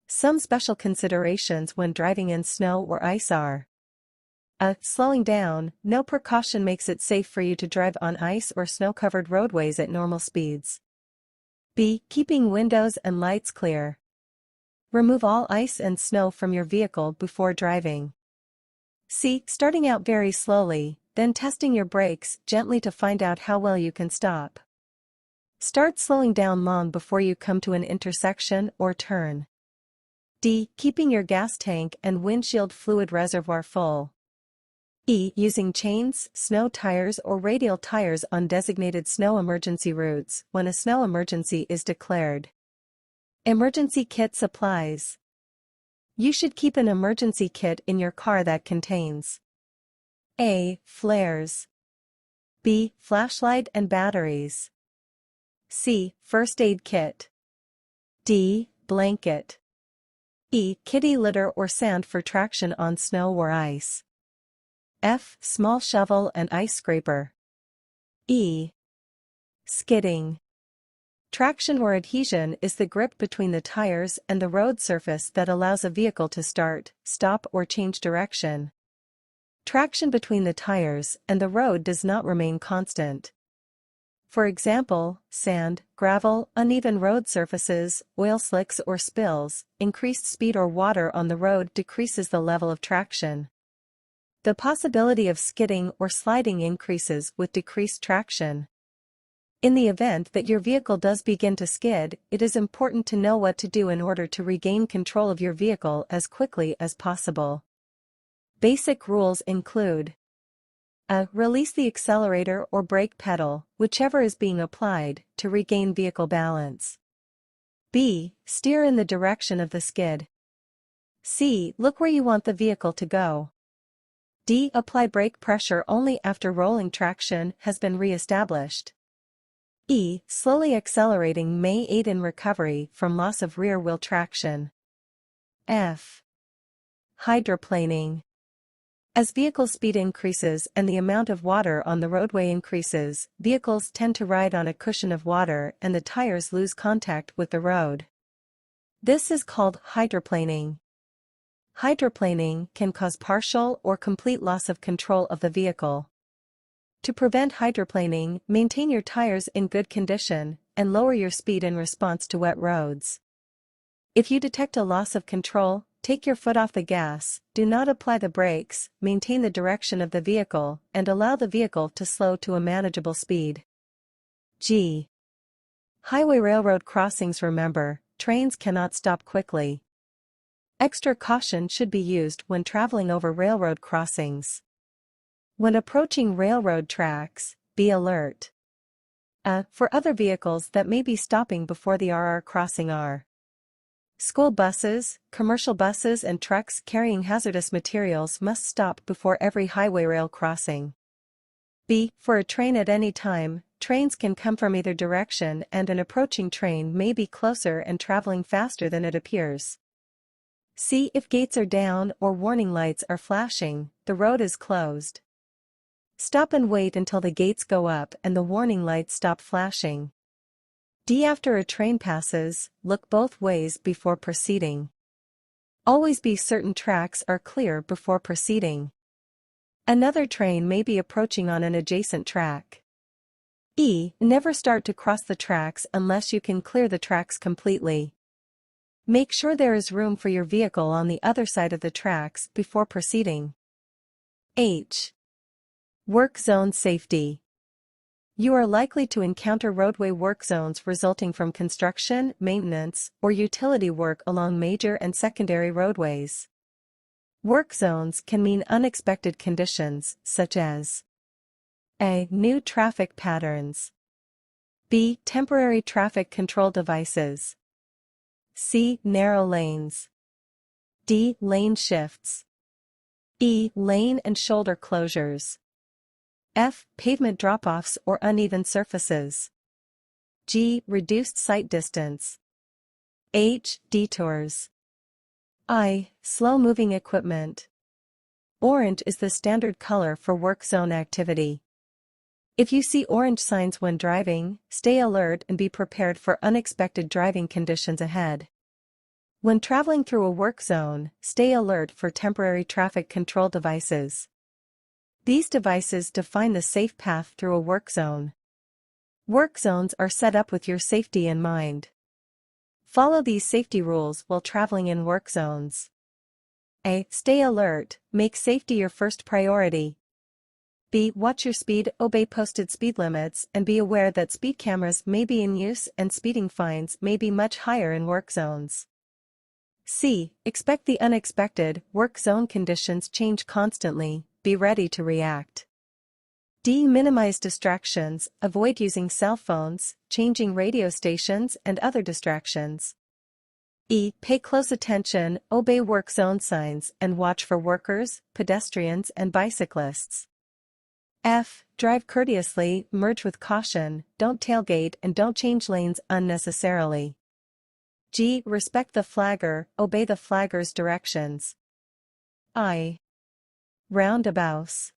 Some special considerations when driving in snow or ice are: slowing down. No precaution makes it safe for you to drive on ice or snow-covered roadways at normal speeds. B. Keeping windows and lights clear. Remove all ice and snow from your vehicle before driving. C. Starting out very slowly, then testing your brakes gently to find out how well you can stop. Start slowing down long before you come to an intersection or turn. D. Keeping your gas tank and windshield fluid reservoir full. E. Using chains, snow tires or radial tires on designated snow emergency routes when a snow emergency is declared. Emergency kit supplies. You should keep an emergency kit in your car that contains: A. Flares. B. Flashlight and batteries. C. First aid kit. D. Blanket. E. Kitty litter or sand for traction on snow or ice. F. Small shovel and ice scraper. E. Skidding. Traction or adhesion is the grip between the tires and the road surface that allows a vehicle to start, stop or change direction. Traction between the tires and the road does not remain constant. For example, sand, gravel, uneven road surfaces, oil slicks or spills. Increased speed or water on the road decreases the level of traction. The possibility of skidding or sliding increases with decreased traction. In the event that your vehicle does begin to skid, it is important to know what to do in order to regain control of your vehicle as quickly as possible. Basic rules include: A. Release the accelerator or brake pedal, whichever is being applied, to regain vehicle balance. B. Steer in the direction of the skid. C. Look where you want the vehicle to go. D. Apply brake pressure only after rolling traction has been re-established. E. Slowly accelerating may aid in recovery from loss of rear-wheel traction. F. Hydroplaning. As vehicle speed increases and the amount of water on the roadway increases, vehicles tend to ride on a cushion of water and the tires lose contact with the road. This is called hydroplaning. Hydroplaning can cause partial or complete loss of control of the vehicle. To prevent hydroplaning, maintain your tires in good condition, and lower your speed in response to wet roads. If you detect a loss of control, take your foot off the gas, do not apply the brakes, maintain the direction of the vehicle, and allow the vehicle to slow to a manageable speed. G. Highway railroad crossings. Remember, trains cannot stop quickly. Extra caution should be used when traveling over railroad crossings. When approaching railroad tracks, be alert. For other vehicles that may be stopping before the RR crossing are: school buses, commercial buses and trucks carrying hazardous materials must stop before every highway rail crossing. B. For a train at any time, trains can come from either direction and an approaching train may be closer and traveling faster than it appears. C. If gates are down or warning lights are flashing, the road is closed. Stop and wait until the gates go up and the warning lights stop flashing. D. After a train passes, look both ways before proceeding. Always be certain tracks are clear before proceeding. Another train may be approaching on an adjacent track. E. Never start to cross the tracks unless you can clear the tracks completely. Make sure there is room for your vehicle on the other side of the tracks before proceeding. H. Work zone safety. You are likely to encounter roadway work zones resulting from construction, maintenance, or utility work along major and secondary roadways. Work zones can mean unexpected conditions, such as: A. New traffic patterns. B. Temporary traffic control devices. C. Narrow lanes. D. Lane shifts. E. Lane and shoulder closures. F. Pavement drop-offs or uneven surfaces. G. Reduced sight distance. H. Detours. I. Slow-moving equipment. Orange is the standard color for work zone activity. If you see orange signs when driving, stay alert and be prepared for unexpected driving conditions ahead. When traveling through a work zone, stay alert for temporary traffic control devices. These devices define the safe path through a work zone. Work zones are set up with your safety in mind. Follow these safety rules while traveling in work zones. A. Stay alert, make safety your first priority. B. Watch your speed, obey posted speed limits, and be aware that speed cameras may be in use and speeding fines may be much higher in work zones. C. Expect the unexpected, work zone conditions change constantly, be ready to react. D. Minimize distractions, avoid using cell phones, changing radio stations, and other distractions. E. Pay close attention, obey work zone signs, and watch for workers, pedestrians, and bicyclists. F. Drive courteously, merge with caution, don't tailgate and don't change lanes unnecessarily. G. Respect the flagger, obey the flagger's directions. I. Roundabouts.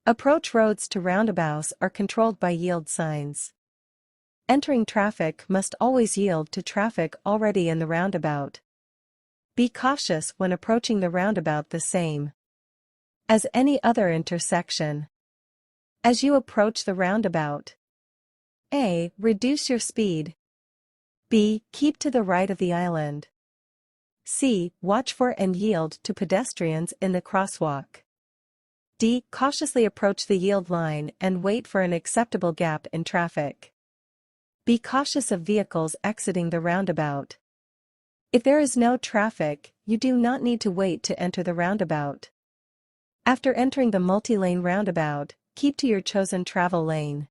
Approach roads to roundabouts are controlled by yield signs. Entering traffic must always yield to traffic already in the roundabout. Be cautious when approaching the roundabout the same as any other intersection. As you approach the roundabout, A. Reduce your speed. B. Keep to the right of the island. C. Watch for and yield to pedestrians in the crosswalk. D. Cautiously approach the yield line and wait for an acceptable gap in traffic. Be cautious of vehicles exiting the roundabout. If there is no traffic, you do not need to wait to enter the roundabout. After entering the multi-lane roundabout, keep to your chosen travel lane.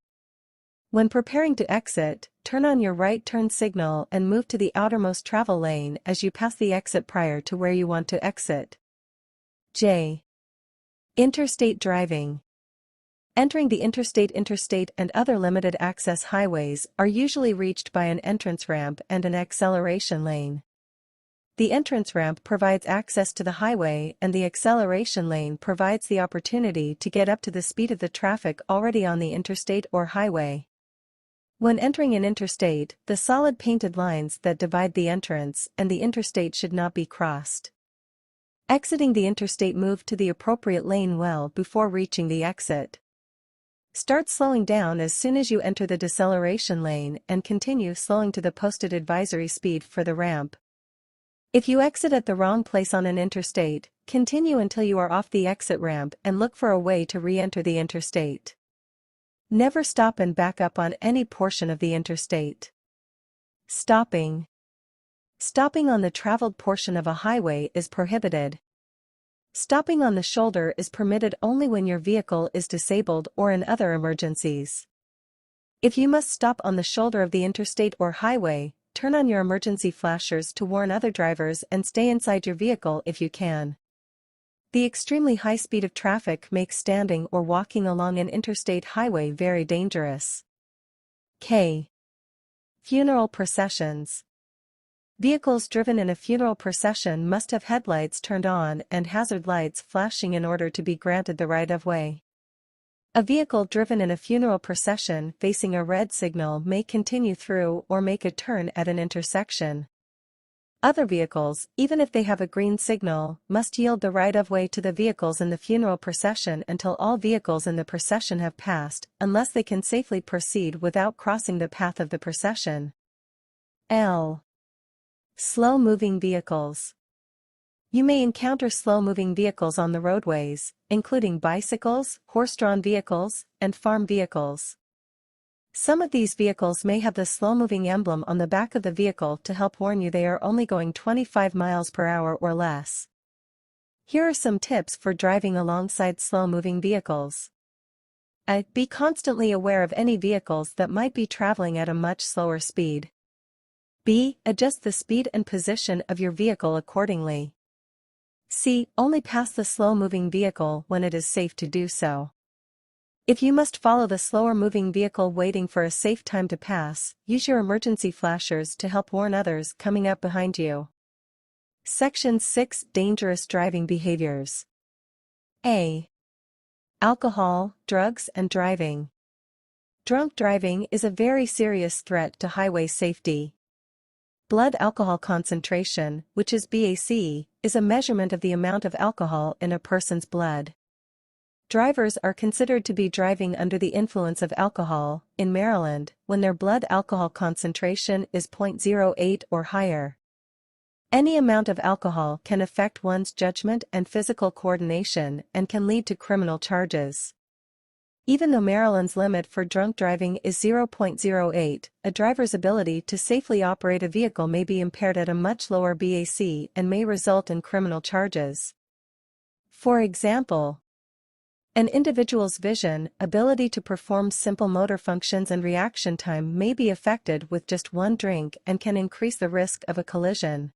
When preparing to exit, turn on your right turn signal and move to the outermost travel lane as you pass the exit prior to where you want to exit. J. Interstate driving. Entering the interstate, and other limited access highways are usually reached by an entrance ramp and an acceleration lane. The entrance ramp provides access to the highway and the acceleration lane provides the opportunity to get up to the speed of the traffic already on the interstate or highway. When entering an interstate, the solid painted lines that divide the entrance and the interstate should not be crossed. Exiting the interstate, move to the appropriate lane well before reaching the exit. Start slowing down as soon as you enter the deceleration lane and continue slowing to the posted advisory speed for the ramp. If you exit at the wrong place on an interstate, continue until you are off the exit ramp and look for a way to re-enter the interstate. Never stop and back up on any portion of the interstate. Stopping. Stopping on the traveled portion of a highway is prohibited. Stopping on the shoulder is permitted only when your vehicle is disabled or in other emergencies. If you must stop on the shoulder of the interstate or highway, turn on your emergency flashers to warn other drivers and stay inside your vehicle if you can. The extremely high speed of traffic makes standing or walking along an interstate highway very dangerous. K. Funeral processions. Vehicles driven in a funeral procession must have headlights turned on and hazard lights flashing in order to be granted the right-of-way. A vehicle driven in a funeral procession facing a red signal may continue through or make a turn at an intersection. Other vehicles, even if they have a green signal, must yield the right-of-way to the vehicles in the funeral procession until all vehicles in the procession have passed, unless they can safely proceed without crossing the path of the procession. L. Slow-moving vehicles. You may encounter slow-moving vehicles on the roadways, including bicycles, horse-drawn vehicles, and farm vehicles. Some of these vehicles may have the slow-moving emblem on the back of the vehicle to help warn you they are only going 25 miles per hour or less. Here are some tips for driving alongside slow-moving vehicles. A. Be constantly aware of any vehicles that might be traveling at a much slower speed. B. Adjust the speed and position of your vehicle accordingly. C. Only pass the slow-moving vehicle when it is safe to do so. If you must follow the slower-moving vehicle waiting for a safe time to pass, use your emergency flashers to help warn others coming up behind you. Section 6. Dangerous driving behaviors. A. Alcohol, drugs and driving. Drunk driving is a very serious threat to highway safety. Blood alcohol concentration, which is BAC, is a measurement of the amount of alcohol in a person's blood. Drivers are considered to be driving under the influence of alcohol, in Maryland, when their blood alcohol concentration is 0.08 or higher. Any amount of alcohol can affect one's judgment and physical coordination and can lead to criminal charges. Even though Maryland's limit for drunk driving is 0.08, a driver's ability to safely operate a vehicle may be impaired at a much lower BAC and may result in criminal charges. For example, an individual's vision, ability to perform simple motor functions and reaction time may be affected with just one drink and can increase the risk of a collision.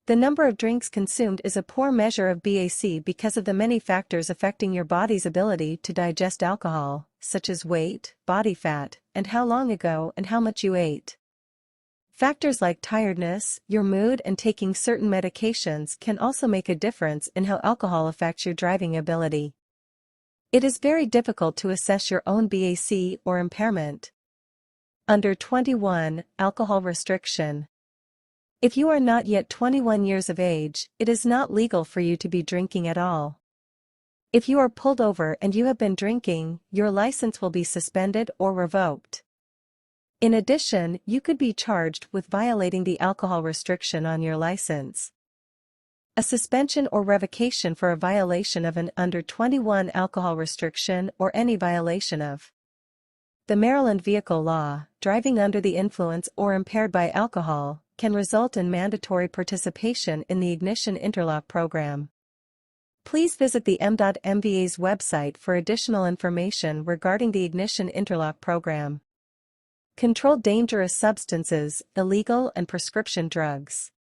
The number of drinks consumed is a poor measure of BAC because of the many factors affecting your body's ability to digest alcohol, such as weight, body fat, and how long ago and how much you ate. Factors like tiredness, your mood, and taking certain medications can also make a difference in how alcohol affects your driving ability. It is very difficult to assess your own BAC or impairment. Under 21, alcohol restriction. If you are not yet 21 years of age, it is not legal for you to be drinking at all. If you are pulled over and you have been drinking, your license will be suspended or revoked. In addition, you could be charged with violating the alcohol restriction on your license. A suspension or revocation for a violation of an under 21 alcohol restriction or any violation of the Maryland Vehicle Law, driving under the influence or impaired by alcohol, can result in mandatory participation in the Ignition Interlock program. Please visit the M.MVA's website for additional information regarding the Ignition Interlock program. Controlled dangerous substances, illegal and prescription drugs.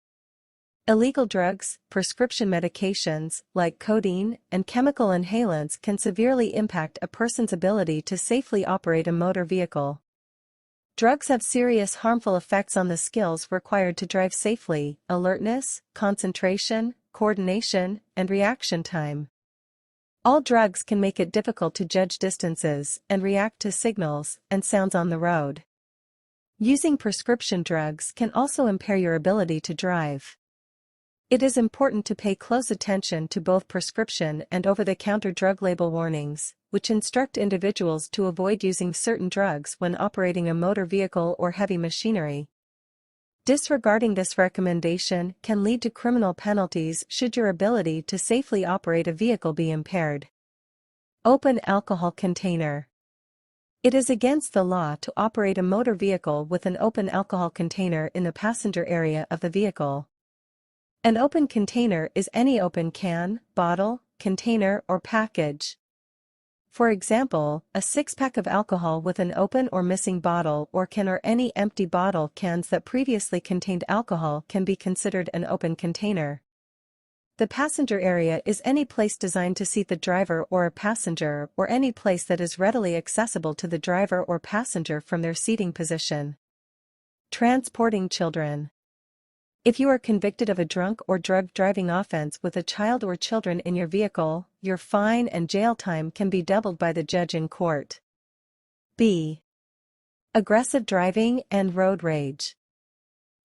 Illegal drugs, prescription medications, like codeine, and chemical inhalants can severely impact a person's ability to safely operate a motor vehicle. Drugs have serious harmful effects on the skills required to drive safely: alertness, concentration, coordination, and reaction time. All drugs can make it difficult to judge distances and react to signals and sounds on the road. Using prescription drugs can also impair your ability to drive. It is important to pay close attention to both prescription and over-the-counter drug label warnings, which instruct individuals to avoid using certain drugs when operating a motor vehicle or heavy machinery. Disregarding this recommendation can lead to criminal penalties should your ability to safely operate a vehicle be impaired. Open alcohol container. It is against the law to operate a motor vehicle with an open alcohol container in the passenger area of the vehicle. An open container is any open can, bottle, container, or package. For example, a six-pack of alcohol with an open or missing bottle or can, or any empty bottle cans that previously contained alcohol, can be considered an open container. The passenger area is any place designed to seat the driver or a passenger, or any place that is readily accessible to the driver or passenger from their seating position. Transporting children. If you are convicted of a drunk or drug driving offense with a child or children in your vehicle, your fine and jail time can be doubled by the judge in court. B. Aggressive driving and road rage.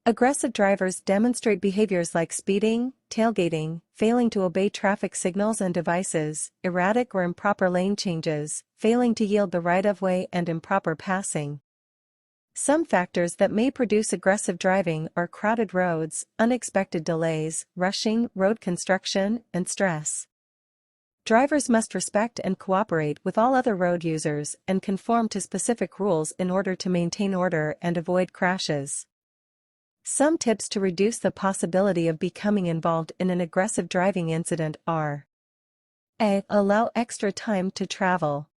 Aggressive drivers demonstrate behaviors like speeding, tailgating, failing to obey traffic signals and devices, erratic or improper lane changes, failing to yield the right-of-way, and improper passing. Some factors that may produce aggressive driving are crowded roads, unexpected delays, rushing, road construction, and stress. Drivers must respect and cooperate with all other road users and conform to specific rules in order to maintain order and avoid crashes. Some tips to reduce the possibility of becoming involved in an aggressive driving incident are: A. Allow extra time to travel.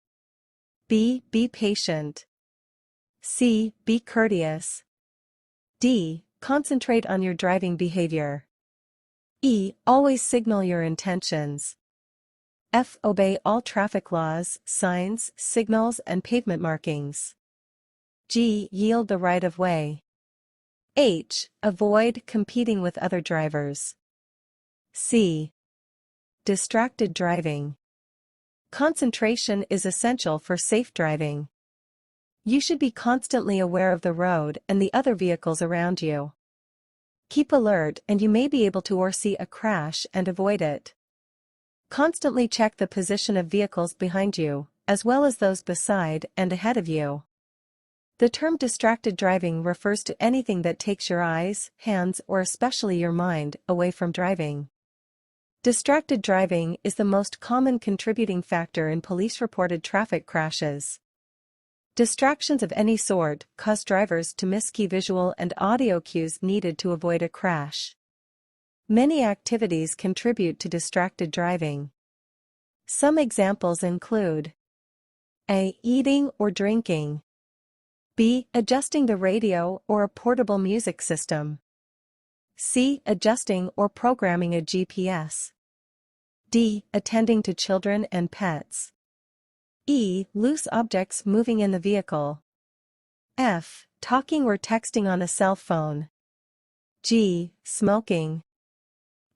B. Be patient. C. Be courteous. D. Concentrate on your driving behavior. E. Always signal your intentions. F. Obey all traffic laws, signs, signals, and pavement markings. G. Yield the right-of-way. H. Avoid competing with other drivers. C. Distracted driving. Concentration is essential for safe driving. You should be constantly aware of the road and the other vehicles around you. Keep alert and you may be able to foresee a crash and avoid it. Constantly check the position of vehicles behind you, as well as those beside and ahead of you. The term distracted driving refers to anything that takes your eyes, hands, or especially your mind away from driving. Distracted driving is the most common contributing factor in police-reported traffic crashes. Distractions of any sort cause drivers to miss key visual and audio cues needed to avoid a crash. Many activities contribute to distracted driving. Some examples include A. Eating or drinking. B. Adjusting the radio or a portable music system. C. Adjusting or programming a GPS. D. Attending to children and pets. E. Loose objects moving in the vehicle. F. Talking or texting on a cell phone. G. Smoking.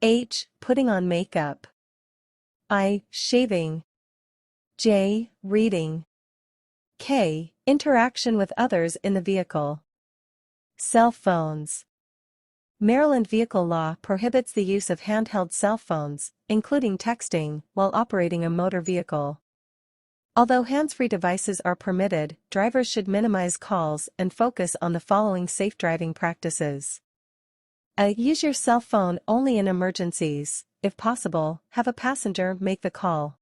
H. Putting on makeup. I. Shaving. J. Reading. K. Interaction with others in the vehicle. Cell phones. Maryland vehicle law prohibits the use of handheld cell phones, including texting, while operating a motor vehicle. Although hands-free devices are permitted, drivers should minimize calls and focus on the following safe driving practices. A. Use your cell phone only in emergencies. If possible, have a passenger make the call.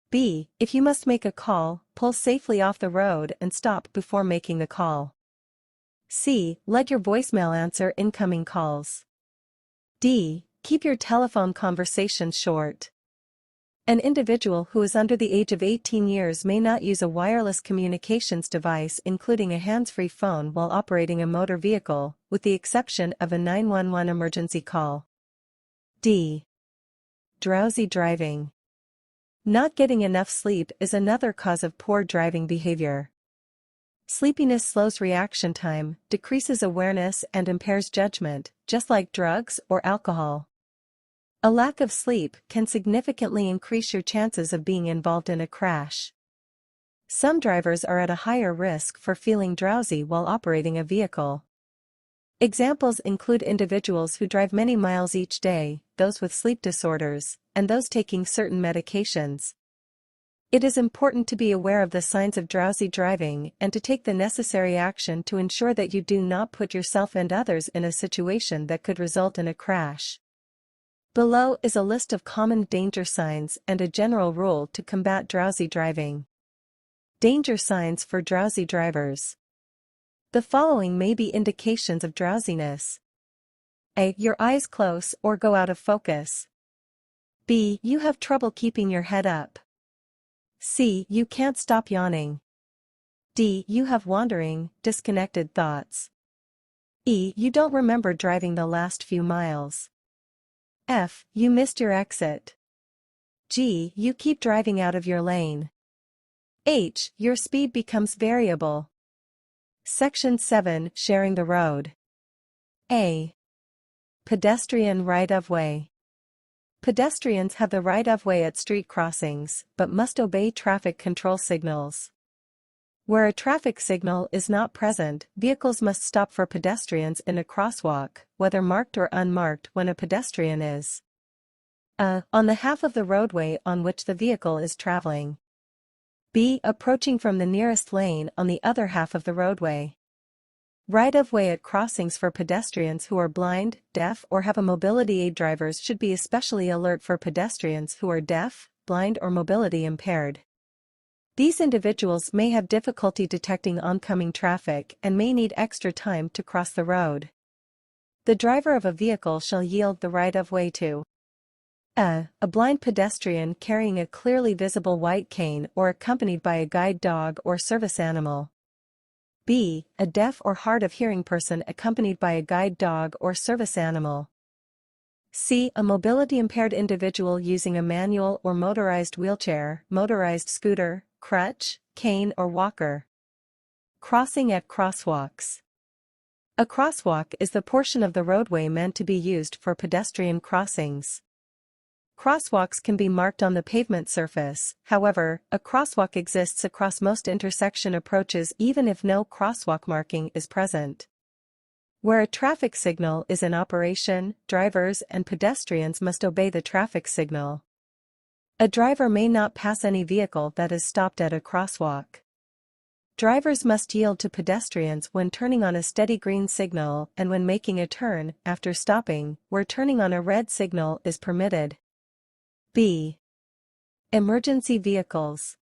B. If you must make a call, pull safely off the road and stop before making the call. C. Let your voicemail answer incoming calls. D. Keep your telephone conversations short. An individual who is under the age of 18 years may not use a wireless communications device including a hands-free phone while operating a motor vehicle, with the exception of a 911 emergency call. D. Drowsy driving. Not getting enough sleep is another cause of poor driving behavior. Sleepiness slows reaction time, decreases awareness and impairs judgment, just like drugs or alcohol. A lack of sleep can significantly increase your chances of being involved in a crash. Some drivers are at a higher risk for feeling drowsy while operating a vehicle. Examples include individuals who drive many miles each day, those with sleep disorders, and those taking certain medications. It is important to be aware of the signs of drowsy driving and to take the necessary action to ensure that you do not put yourself and others in a situation that could result in a crash. Below is a list of common danger signs and a general rule to combat drowsy driving. Danger signs for drowsy drivers. The following may be indications of drowsiness. A. Your eyes close or go out of focus. B. You have trouble keeping your head up. C. You can't stop yawning. D. You have wandering, disconnected thoughts. E. You don't remember driving the last few miles. F. You missed your exit. G. You keep driving out of your lane. H. Your speed becomes variable. Section 7. Sharing the road. A. Pedestrian right-of-way. Pedestrians have the right-of-way at street crossings, but must obey traffic control signals. Where a traffic signal is not present, vehicles must stop for pedestrians in a crosswalk, whether marked or unmarked when a pedestrian is on the half of the roadway on which the vehicle is traveling. B. Approaching from the nearest lane on the other half of the roadway. Right-of-way at crossings for pedestrians who are blind, deaf or have a mobility aid. Drivers should be especially alert for pedestrians who are deaf, blind or mobility impaired. These individuals may have difficulty detecting oncoming traffic and may need extra time to cross the road. The driver of a vehicle shall yield the right-of-way to a blind pedestrian carrying a clearly visible white cane or accompanied by a guide dog or service animal. B. A deaf or hard of hearing person accompanied by a guide dog or service animal. C. A mobility impaired individual using a manual or motorized wheelchair, motorized scooter, crutch, cane or walker. Crossing at crosswalks. A crosswalk is the portion of the roadway meant to be used for pedestrian crossings. Crosswalks can be marked on the pavement surface. However, a crosswalk exists across most intersection approaches even if no crosswalk marking is present. Where a traffic signal is in operation, drivers and pedestrians must obey the traffic signal. A driver may not pass any vehicle that is stopped at a crosswalk. Drivers must yield to pedestrians when turning on a steady green signal and when making a turn, after stopping, where turning on a red signal is permitted. B. Emergency vehicles.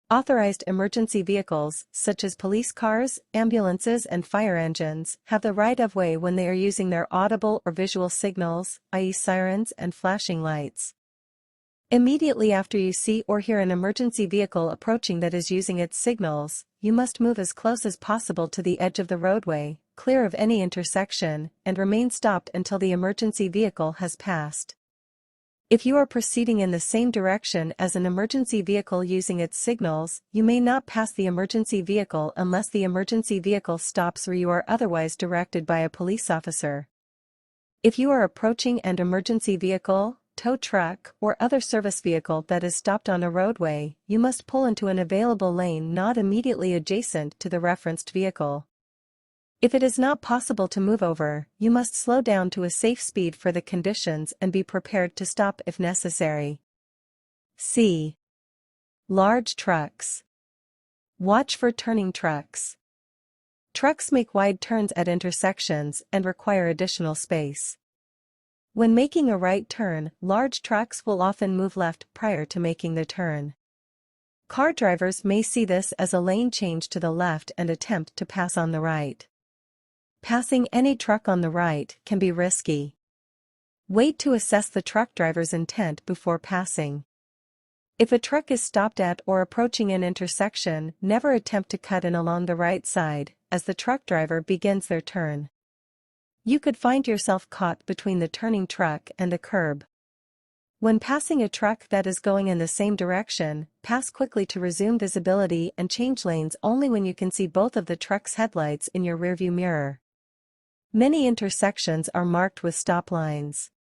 Authorized emergency vehicles, such as police cars, ambulances and fire engines, have the right-of-way when they are using their audible or visual signals, i.e. sirens and flashing lights. Immediately after you see or hear an emergency vehicle approaching that is using its signals, you must move as close as possible to the edge of the roadway, clear of any intersection, and remain stopped until the emergency vehicle has passed. If you are proceeding in the same direction as an emergency vehicle using its signals, you may not pass the emergency vehicle unless the emergency vehicle stops or you are otherwise directed by a police officer. If you are approaching an emergency vehicle, tow truck, or other service vehicle that is stopped on a roadway, you must pull into an available lane not immediately adjacent to the referenced vehicle. If it is not possible to move over, you must slow down to a safe speed for the conditions and be prepared to stop if necessary. C. Large trucks. Watch for turning trucks. Trucks make wide turns at intersections and require additional space. When making a right turn, large trucks will often move left prior to making the turn. Car drivers may see this as a lane change to the left and attempt to pass on the right. Passing any truck on the right can be risky. Wait to assess the truck driver's intent before passing. If a truck is stopped at or approaching an intersection, never attempt to cut in along the right side, as the truck driver begins their turn. You could find yourself caught between the turning truck and the curb. When passing a truck that is going in the same direction, pass quickly to resume visibility and change lanes only when you can see both of the truck's headlights in your rearview mirror. Many intersections are marked with stop lines.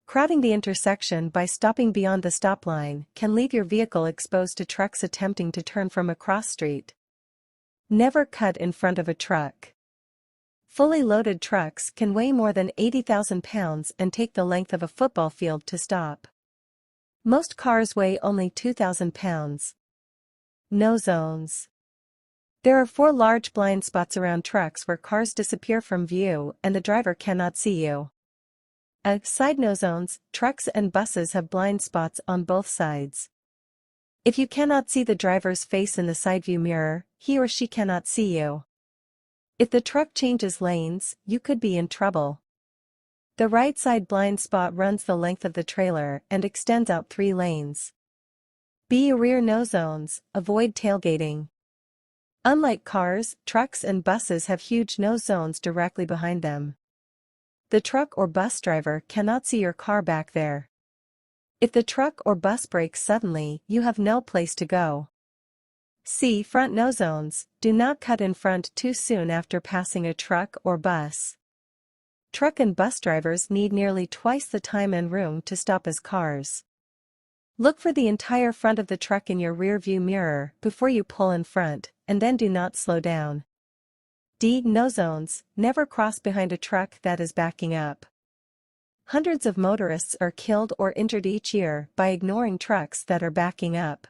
Crowding the intersection by stopping beyond the stop line can leave your vehicle exposed to trucks attempting to turn from a cross street. Never cut in front of a truck. Fully loaded trucks can weigh more than 80,000 pounds and take the length of a football field to stop. Most cars weigh only 2,000 pounds. No zones. There are 4 large blind spots around trucks where cars disappear from view and the driver cannot see you. Side no zones, trucks and buses have blind spots on both sides. If you cannot see the driver's face in the side view mirror, he or she cannot see you. If the truck changes lanes, you could be in trouble. The right side blind spot runs the length of the trailer and extends out 3 lanes. B. Rear no zones, avoid tailgating. Unlike cars, trucks and buses have huge no zones directly behind them. The truck or bus driver cannot see your car back there. If the truck or bus brakes suddenly, you have no place to go. C. Front no zones, do not cut in front too soon after passing a truck or bus. Truck and bus drivers need nearly twice the time and room to stop as cars. Look for the entire front of the truck in your rear view mirror before you pull in front, and then do not slow down. D. No zones, never cross behind a truck that is backing up. Hundreds of motorists are killed or injured each year by ignoring trucks that are backing up.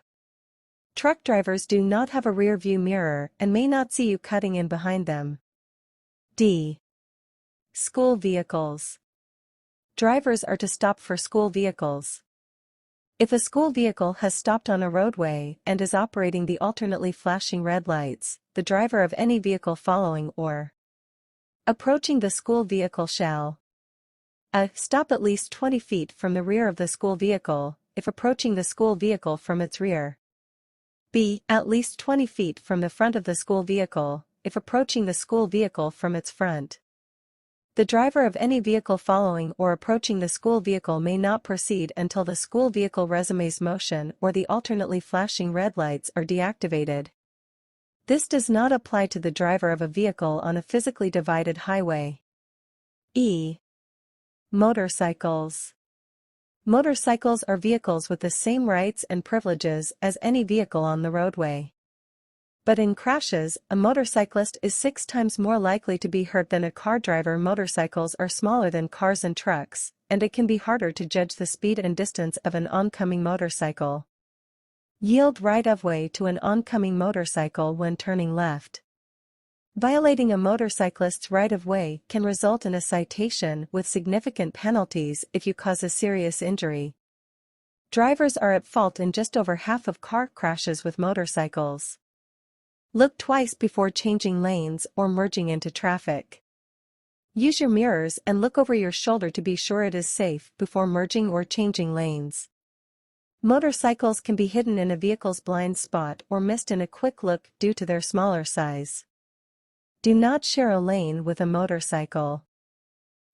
Truck drivers do not have a rear view mirror and may not see you cutting in behind them. D. School vehicles. Drivers are to stop for school vehicles. If a school vehicle has stopped on a roadway and is operating the alternately flashing red lights, the driver of any vehicle following or approaching the school vehicle shall a. Stop at least 20 feet from the rear of the school vehicle, if approaching the school vehicle from its rear. B. At least 20 feet from the front of the school vehicle, if approaching the school vehicle from its front. The driver of any vehicle following or approaching the school vehicle may not proceed until the school vehicle resumes motion or the alternately flashing red lights are deactivated. This does not apply to the driver of a vehicle on a physically divided highway. E. Motorcycles. Motorcycles are vehicles with the same rights and privileges as any vehicle on the roadway. But in crashes, a motorcyclist is 6 times more likely to be hurt than a car driver. Motorcycles are smaller than cars and trucks, and it can be harder to judge the speed and distance of an oncoming motorcycle. Yield right-of-way to an oncoming motorcycle when turning left. Violating a motorcyclist's right-of-way can result in a citation with significant penalties if you cause a serious injury. Drivers are at fault in just over half of car crashes with motorcycles. Look twice before changing lanes or merging into traffic. Use your mirrors and look over your shoulder to be sure it is safe before merging or changing lanes. Motorcycles can be hidden in a vehicle's blind spot or missed in a quick look due to their smaller size. Do not share a lane with a motorcycle.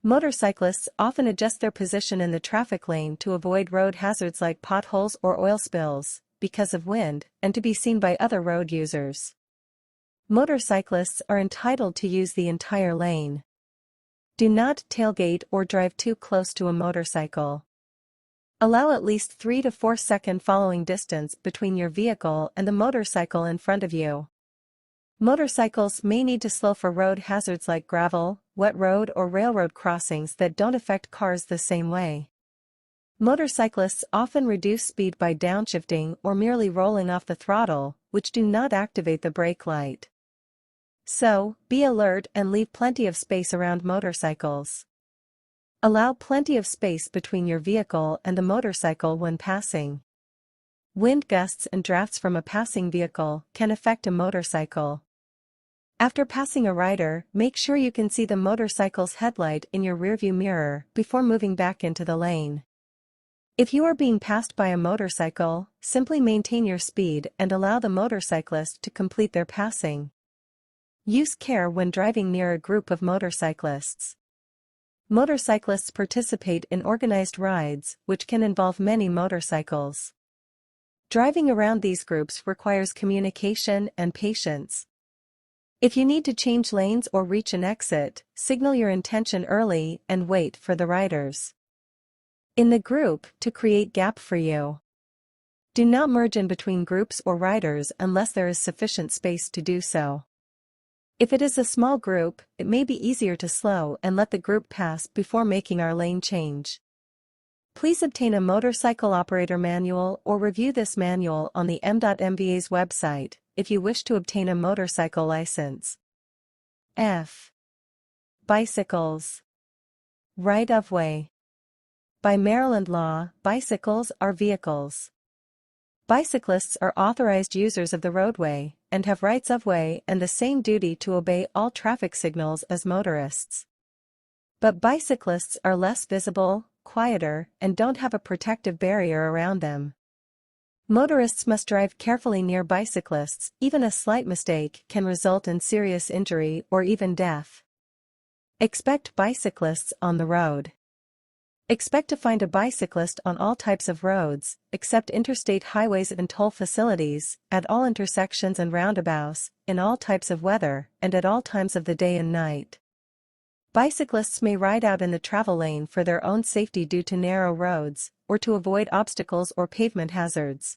Motorcyclists often adjust their position in the traffic lane to avoid road hazards like potholes or oil spills, because of wind, and to be seen by other road users. Motorcyclists are entitled to use the entire lane. Do not tailgate or drive too close to a motorcycle. Allow at least 3 to 4 second following distance between your vehicle and the motorcycle in front of you. Motorcycles may need to slow for road hazards like gravel, wet road or railroad crossings that don't affect cars the same way. Motorcyclists often reduce speed by downshifting or merely rolling off the throttle, which do not activate the brake light. So, be alert and leave plenty of space around motorcycles. Allow plenty of space between your vehicle and the motorcycle when passing. Wind gusts and drafts from a passing vehicle can affect a motorcycle. After passing a rider, make sure you can see the motorcycle's headlight in your rearview mirror before moving back into the lane. If you are being passed by a motorcycle, simply maintain your speed and allow the motorcyclist to complete their passing. Use care when driving near a group of motorcyclists. Motorcyclists participate in organized rides, which can involve many motorcycles. Driving around these groups requires communication and patience. If you need to change lanes or reach an exit, signal your intention early and wait for the riders in the group to create gap for you. Do not merge in between groups or riders unless there is sufficient space to do so. If it is a small group, it may be easier to slow and let the group pass before making our lane change. Please obtain a motorcycle operator manual or review this manual on the m.mva's website if you wish to obtain a motorcycle license. F. Bicycles. Right-of-way. By Maryland law, bicycles are vehicles. Bicyclists are authorized users of the roadway and have rights of way and the same duty to obey all traffic signals as motorists. But bicyclists are less visible, quieter, and don't have a protective barrier around them. Motorists must drive carefully near bicyclists. Even a slight mistake can result in serious injury or even death. Expect bicyclists on the road. Expect to find a bicyclist on all types of roads, except interstate highways and toll facilities, at all intersections and roundabouts, in all types of weather, and at all times of the day and night. Bicyclists may ride out in the travel lane for their own safety due to narrow roads, or to avoid obstacles or pavement hazards.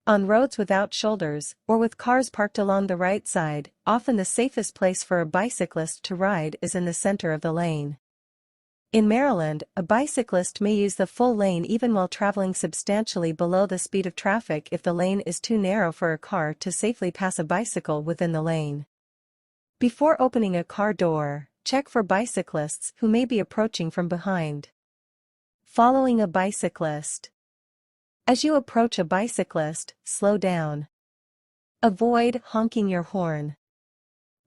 On roads without shoulders, or with cars parked along the right side, often the safest place for a bicyclist to ride is in the center of the lane. In Maryland, a bicyclist may use the full lane even while traveling substantially below the speed of traffic if the lane is too narrow for a car to safely pass a bicycle within the lane. Before opening a car door, check for bicyclists who may be approaching from behind. Following a bicyclist. As you approach a bicyclist, slow down. Avoid honking your horn.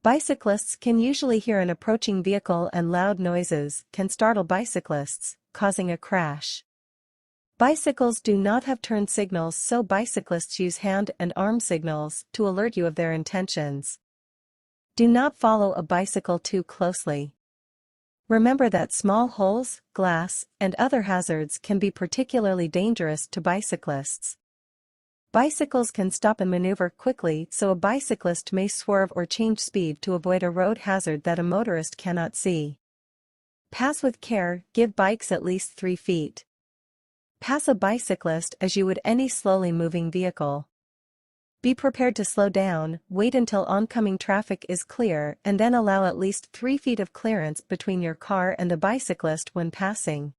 Bicyclists can usually hear an approaching vehicle, and loud noises can startle bicyclists, causing a crash. Bicycles do not have turn signals, so bicyclists use hand and arm signals to alert you of their intentions. Do not follow a bicycle too closely. Remember that small holes, glass, and other hazards can be particularly dangerous to bicyclists. Bicycles can stop and maneuver quickly, so a bicyclist may swerve or change speed to avoid a road hazard that a motorist cannot see. Pass with care, give bikes at least 3 feet. Pass a bicyclist as you would any slowly moving vehicle. Be prepared to slow down, wait until oncoming traffic is clear, and then allow at least 3 feet of clearance between your car and the bicyclist when passing.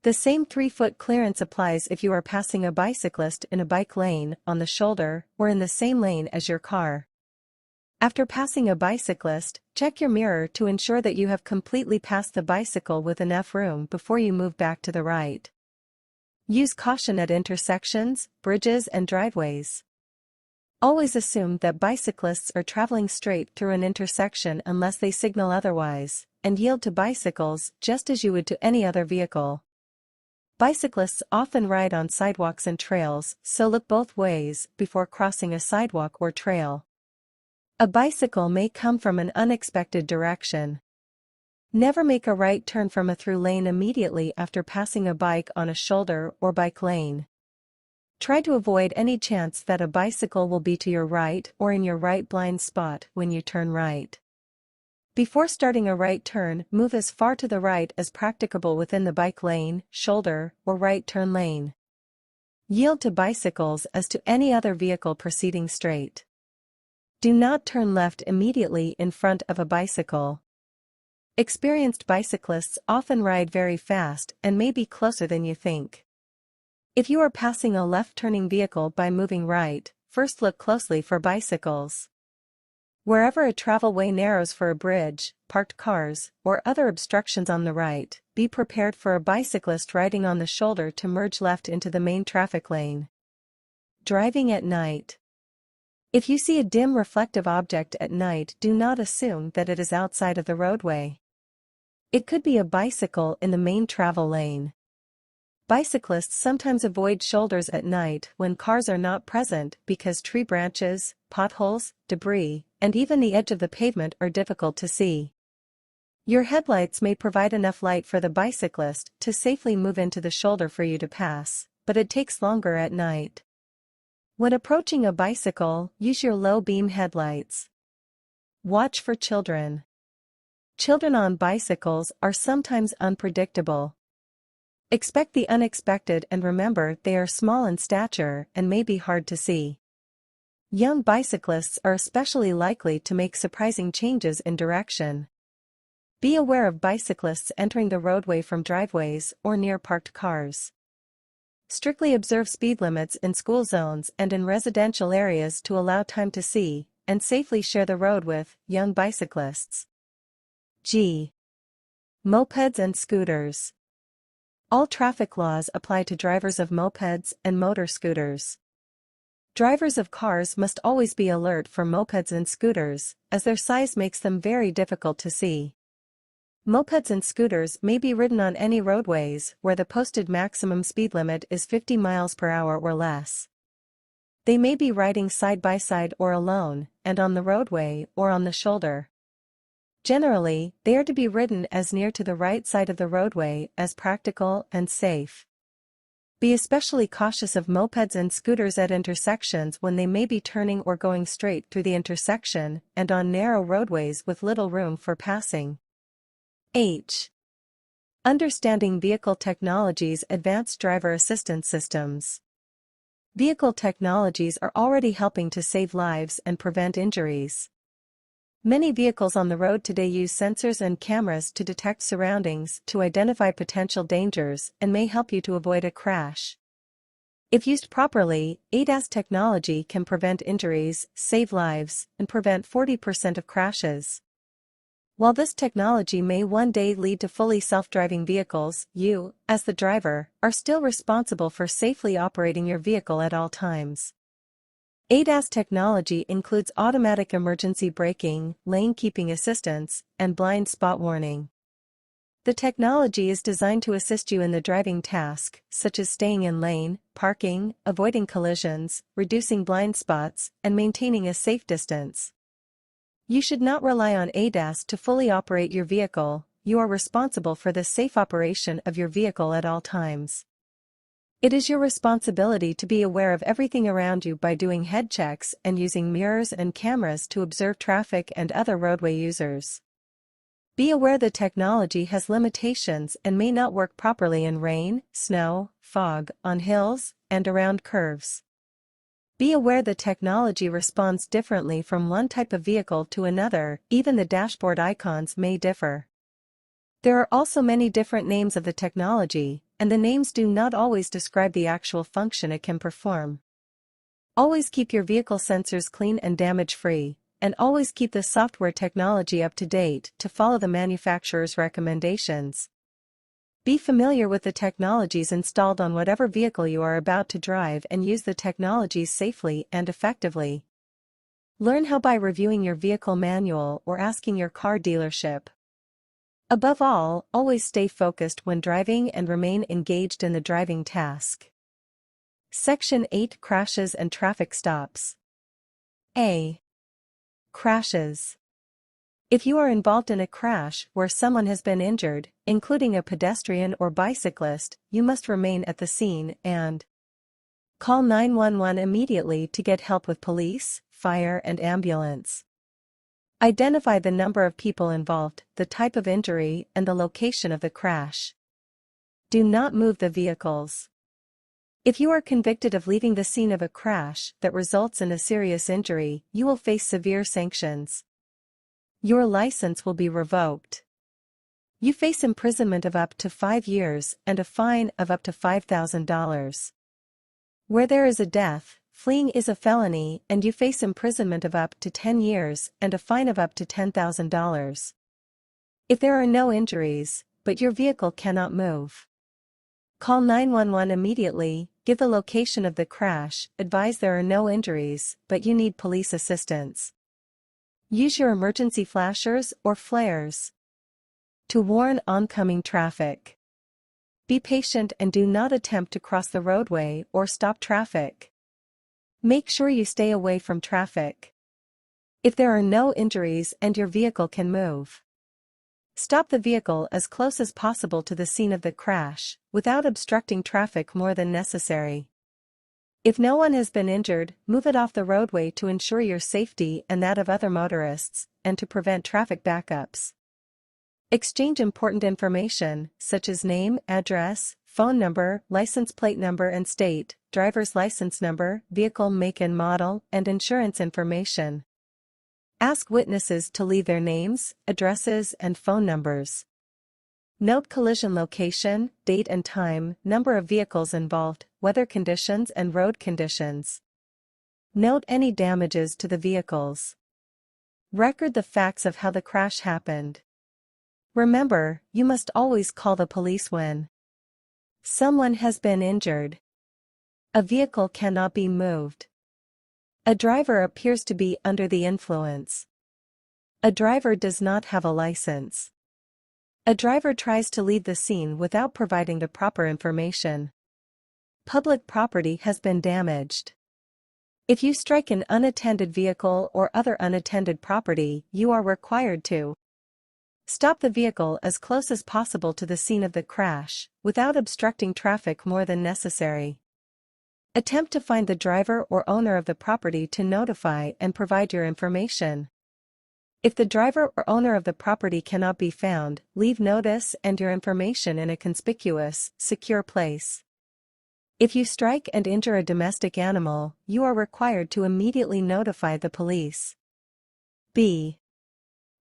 The same 3-foot clearance applies if you are passing a bicyclist in a bike lane, on the shoulder, or in the same lane as your car. After passing a bicyclist, check your mirror to ensure that you have completely passed the bicycle with enough room before you move back to the right. Use caution at intersections, bridges, and driveways. Always assume that bicyclists are traveling straight through an intersection unless they signal otherwise, and yield to bicycles just as you would to any other vehicle. Bicyclists often ride on sidewalks and trails, so look both ways before crossing a sidewalk or trail. A bicycle may come from an unexpected direction. Never make a right turn from a through lane immediately after passing a bike on a shoulder or bike lane. Try to avoid any chance that a bicycle will be to your right or in your right blind spot when you turn right. Before starting a right turn, move as far to the right as practicable within the bike lane, shoulder, or right turn lane. Yield to bicycles as to any other vehicle proceeding straight. Do not turn left immediately in front of a bicycle. Experienced bicyclists often ride very fast and may be closer than you think. If you are passing a left-turning vehicle by moving right, first look closely for bicycles. Wherever a travelway narrows for a bridge, parked cars, or other obstructions on the right, be prepared for a bicyclist riding on the shoulder to merge left into the main traffic lane. Driving at night. If you see a dim reflective object at night, do not assume that it is outside of the roadway. It could be a bicycle in the main travel lane. Bicyclists sometimes avoid shoulders at night when cars are not present because tree branches, potholes, debris, and even the edge of the pavement are difficult to see. Your headlights may provide enough light for the bicyclist to safely move into the shoulder for you to pass, but it takes longer at night. When approaching a bicycle, use your low-beam headlights. Watch for children. Children on bicycles are sometimes unpredictable. Expect the unexpected and remember they are small in stature and may be hard to see. Young bicyclists are especially likely to make surprising changes in direction. Be aware of bicyclists entering the roadway from driveways or near parked cars. Strictly observe speed limits in school zones and in residential areas to allow time to see and safely share the road with young bicyclists. G. Mopeds and scooters. All traffic laws apply to drivers of mopeds and motor scooters. Drivers of cars must always be alert for mopeds and scooters, as their size makes them very difficult to see. Mopeds and scooters may be ridden on any roadways where the posted maximum speed limit is 50 miles per hour or less. They may be riding side by side or alone, and on the roadway or on the shoulder. Generally, they are to be ridden as near to the right side of the roadway as practical and safe. Be especially cautious of mopeds and scooters at intersections when they may be turning or going straight through the intersection and on narrow roadways with little room for passing. H. Understanding vehicle technology's advanced driver assistance systems. Vehicle technologies are already helping to save lives and prevent injuries. Many vehicles on the road today use sensors and cameras to detect surroundings to identify potential dangers and may help you to avoid a crash. If used properly, ADAS technology can prevent injuries, save lives, and prevent 40% of crashes. While this technology may one day lead to fully self-driving vehicles, you, as the driver, are still responsible for safely operating your vehicle at all times. ADAS technology includes automatic emergency braking, lane keeping assistance, and blind spot warning. The technology is designed to assist you in the driving task, such as staying in lane, parking, avoiding collisions, reducing blind spots, and maintaining a safe distance. You should not rely on ADAS to fully operate your vehicle. You are responsible for the safe operation of your vehicle at all times. It is your responsibility to be aware of everything around you by doing head checks and using mirrors and cameras to observe traffic and other roadway users. Be aware the technology has limitations and may not work properly in rain, snow, fog, on hills, and around curves. Be aware the technology responds differently from one type of vehicle to another, even the dashboard icons may differ. There are also many different names of the technology, and the names do not always describe the actual function it can perform. Always keep your vehicle sensors clean and damage-free, and always keep the software technology up to date to follow the manufacturer's recommendations. Be familiar with the technologies installed on whatever vehicle you are about to drive and use the technologies safely and effectively. Learn how by reviewing your vehicle manual or asking your car dealership. Above all, always stay focused when driving and remain engaged in the driving task. Section 8 Crashes and Traffic Stops. A. Crashes. If you are involved in a crash where someone has been injured, including a pedestrian or bicyclist, you must remain at the scene and call 911 immediately to get help with police, fire, and ambulance. Identify the number of people involved, the type of injury, and the location of the crash. Do not move the vehicles. If you are convicted of leaving the scene of a crash that results in a serious injury, you will face severe sanctions. Your license will be revoked. You face imprisonment of up to 5 years and a fine of up to $5,000. Where there is a death, fleeing is a felony and you face imprisonment of up to 10 years and a fine of up to $10,000. If there are no injuries, but your vehicle cannot move, call 911 immediately, give the location of the crash, advise there are no injuries, but you need police assistance. Use your emergency flashers or flares to warn oncoming traffic. Be patient and do not attempt to cross the roadway or stop traffic. Make sure you stay away from traffic. If there are no injuries and your vehicle can move, stop the vehicle as close as possible to the scene of the crash, without obstructing traffic more than necessary. If no one has been injured, move it off the roadway to ensure your safety and that of other motorists, and to prevent traffic backups. Exchange important information, such as name, address, phone number, license plate number and state, driver's license number, vehicle make and model, and insurance information. Ask witnesses to leave their names, addresses, and phone numbers. Note collision location, date and time, number of vehicles involved, weather conditions and road conditions. Note any damages to the vehicles. Record the facts of how the crash happened. Remember, you must always call the police when someone has been injured. A vehicle cannot be moved. A driver appears to be under the influence. A driver does not have a license. A driver tries to leave the scene without providing the proper information. Public property has been damaged. If you strike an unattended vehicle or other unattended property, you are required to stop the vehicle as close as possible to the scene of the crash, without obstructing traffic more than necessary. Attempt to find the driver or owner of the property to notify and provide your information. If the driver or owner of the property cannot be found, leave notice and your information in a conspicuous, secure place. If you strike and injure a domestic animal, you are required to immediately notify the police. B.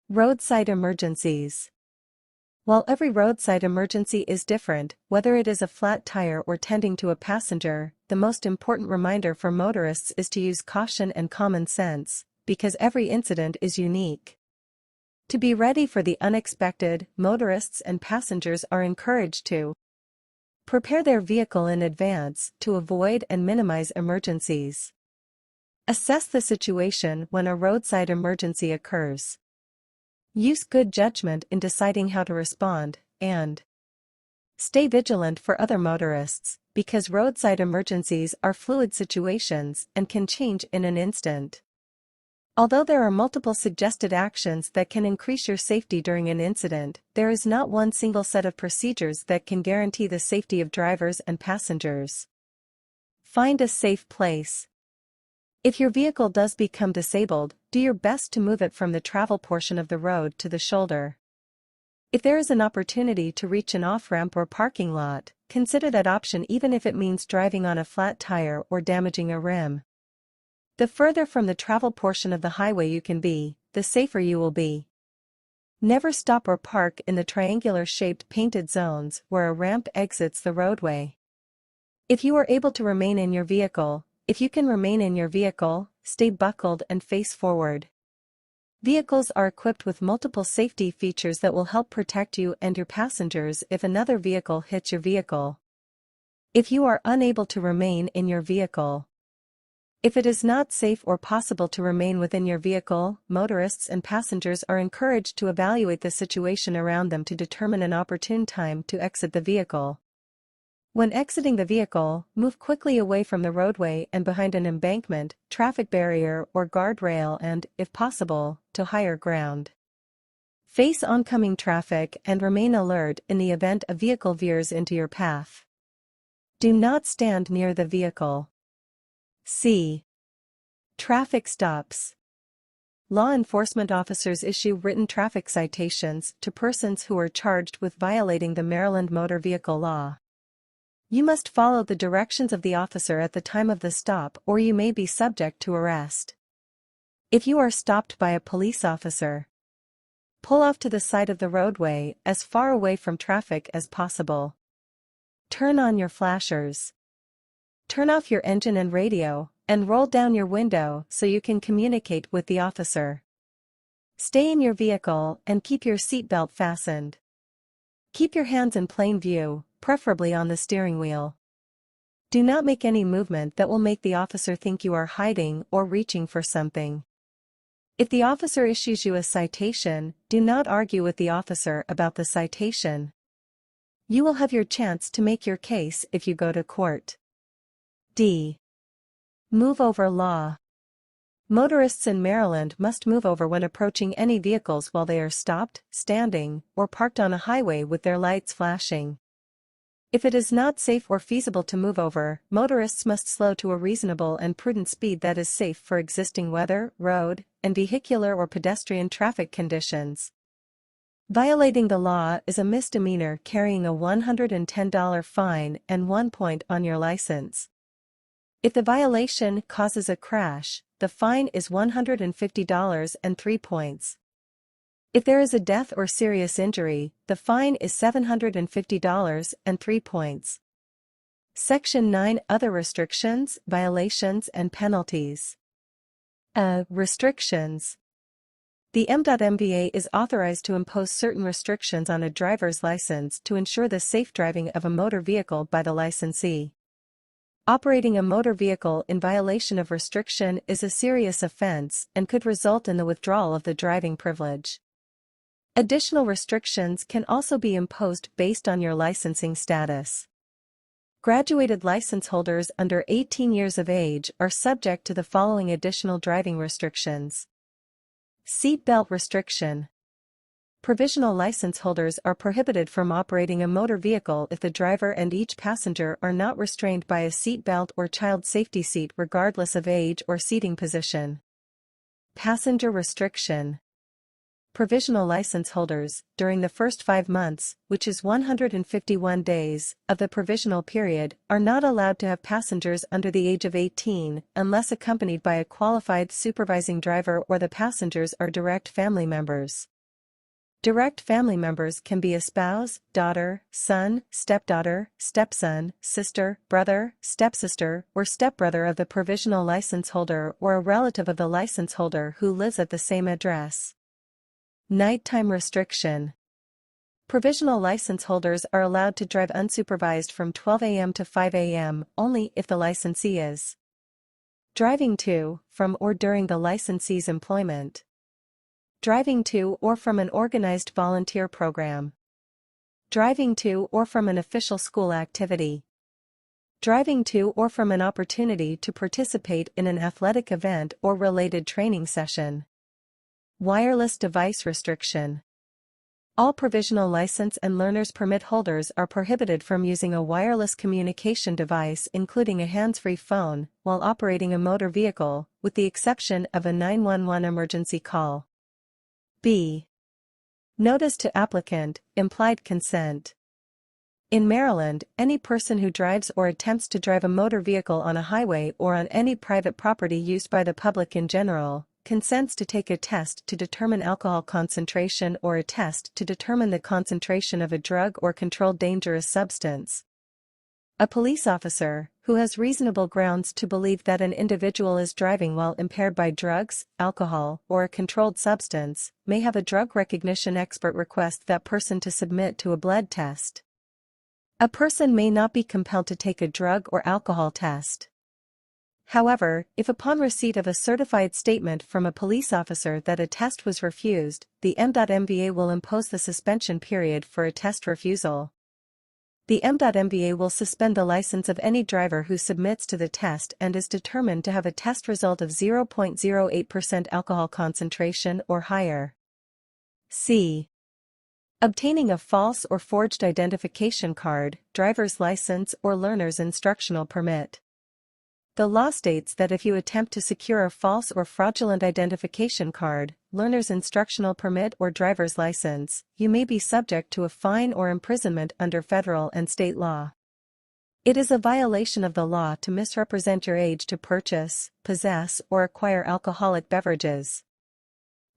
Roadside emergencies. While every roadside emergency is different, whether it is a flat tire or tending to a passenger, the most important reminder for motorists is to use caution and common sense, because every incident is unique. To be ready for the unexpected, motorists and passengers are encouraged to prepare their vehicle in advance to avoid and minimize emergencies. Assess the situation when a roadside emergency occurs. Use good judgment in deciding how to respond, and stay vigilant for other motorists, because roadside emergencies are fluid situations and can change in an instant. Although there are multiple suggested actions that can increase your safety during an incident, there is not one single set of procedures that can guarantee the safety of drivers and passengers. Find a safe place. If your vehicle does become disabled, do your best to move it from the travel portion of the road to the shoulder. If there is an opportunity to reach an off-ramp or parking lot, consider that option even if it means driving on a flat tire or damaging a rim. The further from the travel portion of the highway you can be, the safer you will be. Never stop or park in the triangular-shaped painted zones where a ramp exits the roadway. If you are able to remain in your vehicle, stay buckled and face forward. Vehicles are equipped with multiple safety features that will help protect you and your passengers if another vehicle hits your vehicle. If you are unable to remain in your vehicle. If it is not safe or possible to remain within your vehicle, motorists and passengers are encouraged to evaluate the situation around them to determine an opportune time to exit the vehicle. When exiting the vehicle, move quickly away from the roadway and behind an embankment, traffic barrier or guardrail and, if possible, to higher ground. Face oncoming traffic and remain alert in the event a vehicle veers into your path. Do not stand near the vehicle. C. Traffic stops. Law enforcement officers issue written traffic citations to persons who are charged with violating the Maryland motor vehicle law. You must follow the directions of the officer at the time of the stop or you may be subject to arrest. If you are stopped by a police officer, pull off to the side of the roadway as far away from traffic as possible. Turn on your flashers. Turn off your engine and radio, and roll down your window so you can communicate with the officer. Stay in your vehicle and keep your seatbelt fastened. Keep your hands in plain view, preferably on the steering wheel. Do not make any movement that will make the officer think you are hiding or reaching for something. If the officer issues you a citation, do not argue with the officer about the citation. You will have your chance to make your case if you go to court. D. Move over law. Motorists in Maryland must move over when approaching any vehicles while they are stopped, standing, or parked on a highway with their lights flashing. If it is not safe or feasible to move over, motorists must slow to a reasonable and prudent speed that is safe for existing weather, road, and vehicular or pedestrian traffic conditions. Violating the law is a misdemeanor carrying a $110 fine and 1 point on your license. If the violation causes a crash, the fine is $150 and 3 points. If there is a death or serious injury, the fine is $750 and 3 points. Section 9 Other restrictions, violations and penalties. Restrictions. The MMVA is authorized to impose certain restrictions on a driver's license to ensure the safe driving of a motor vehicle by the licensee. Operating a motor vehicle in violation of restriction is a serious offense and could result in the withdrawal of the driving privilege. Additional restrictions can also be imposed based on your licensing status. Graduated license holders under 18 years of age are subject to the following additional driving restrictions. Seat belt restriction. Provisional license holders are prohibited from operating a motor vehicle if the driver and each passenger are not restrained by a seat belt or child safety seat regardless of age or seating position. Passenger restriction. Provisional license holders, during the first 5 months, which is 151 days, of the provisional period, are not allowed to have passengers under the age of 18 unless accompanied by a qualified supervising driver or the passengers are direct family members. Direct family members can be a spouse, daughter, son, stepdaughter, stepson, sister, brother, stepsister, or stepbrother of the provisional license holder or a relative of the license holder who lives at the same address. Nighttime restriction. Provisional license holders are allowed to drive unsupervised from 12 a.m. to 5 a.m. only if the licensee is driving to, from or during the licensee's employment, driving to or from an organized volunteer program, driving to or from an official school activity, driving to or from an opportunity to participate in an athletic event or related training session. Wireless device restriction. All provisional license and learner's permit holders are prohibited from using a wireless communication device including a hands-free phone while operating a motor vehicle, with the exception of a 911 emergency call. B. Notice to applicant, implied consent. In Maryland, any person who drives or attempts to drive a motor vehicle on a highway or on any private property used by the public in general, consents to take a test to determine alcohol concentration or a test to determine the concentration of a drug or controlled dangerous substance. A police officer, who has reasonable grounds to believe that an individual is driving while impaired by drugs, alcohol, or a controlled substance, may have a drug recognition expert request that person to submit to a blood test. A person may not be compelled to take a drug or alcohol test. However, if upon receipt of a certified statement from a police officer that a test was refused, the M.MVA will impose the suspension period for a test refusal. The M.MVA will suspend the license of any driver who submits to the test and is determined to have a test result of 0.08% alcohol concentration or higher. C. Obtaining a false or forged identification card, driver's license or learner's instructional permit. The law states that if you attempt to secure a false or fraudulent identification card, learner's instructional permit or driver's license, you may be subject to a fine or imprisonment under federal and state law. It is a violation of the law to misrepresent your age to purchase, possess, or acquire alcoholic beverages.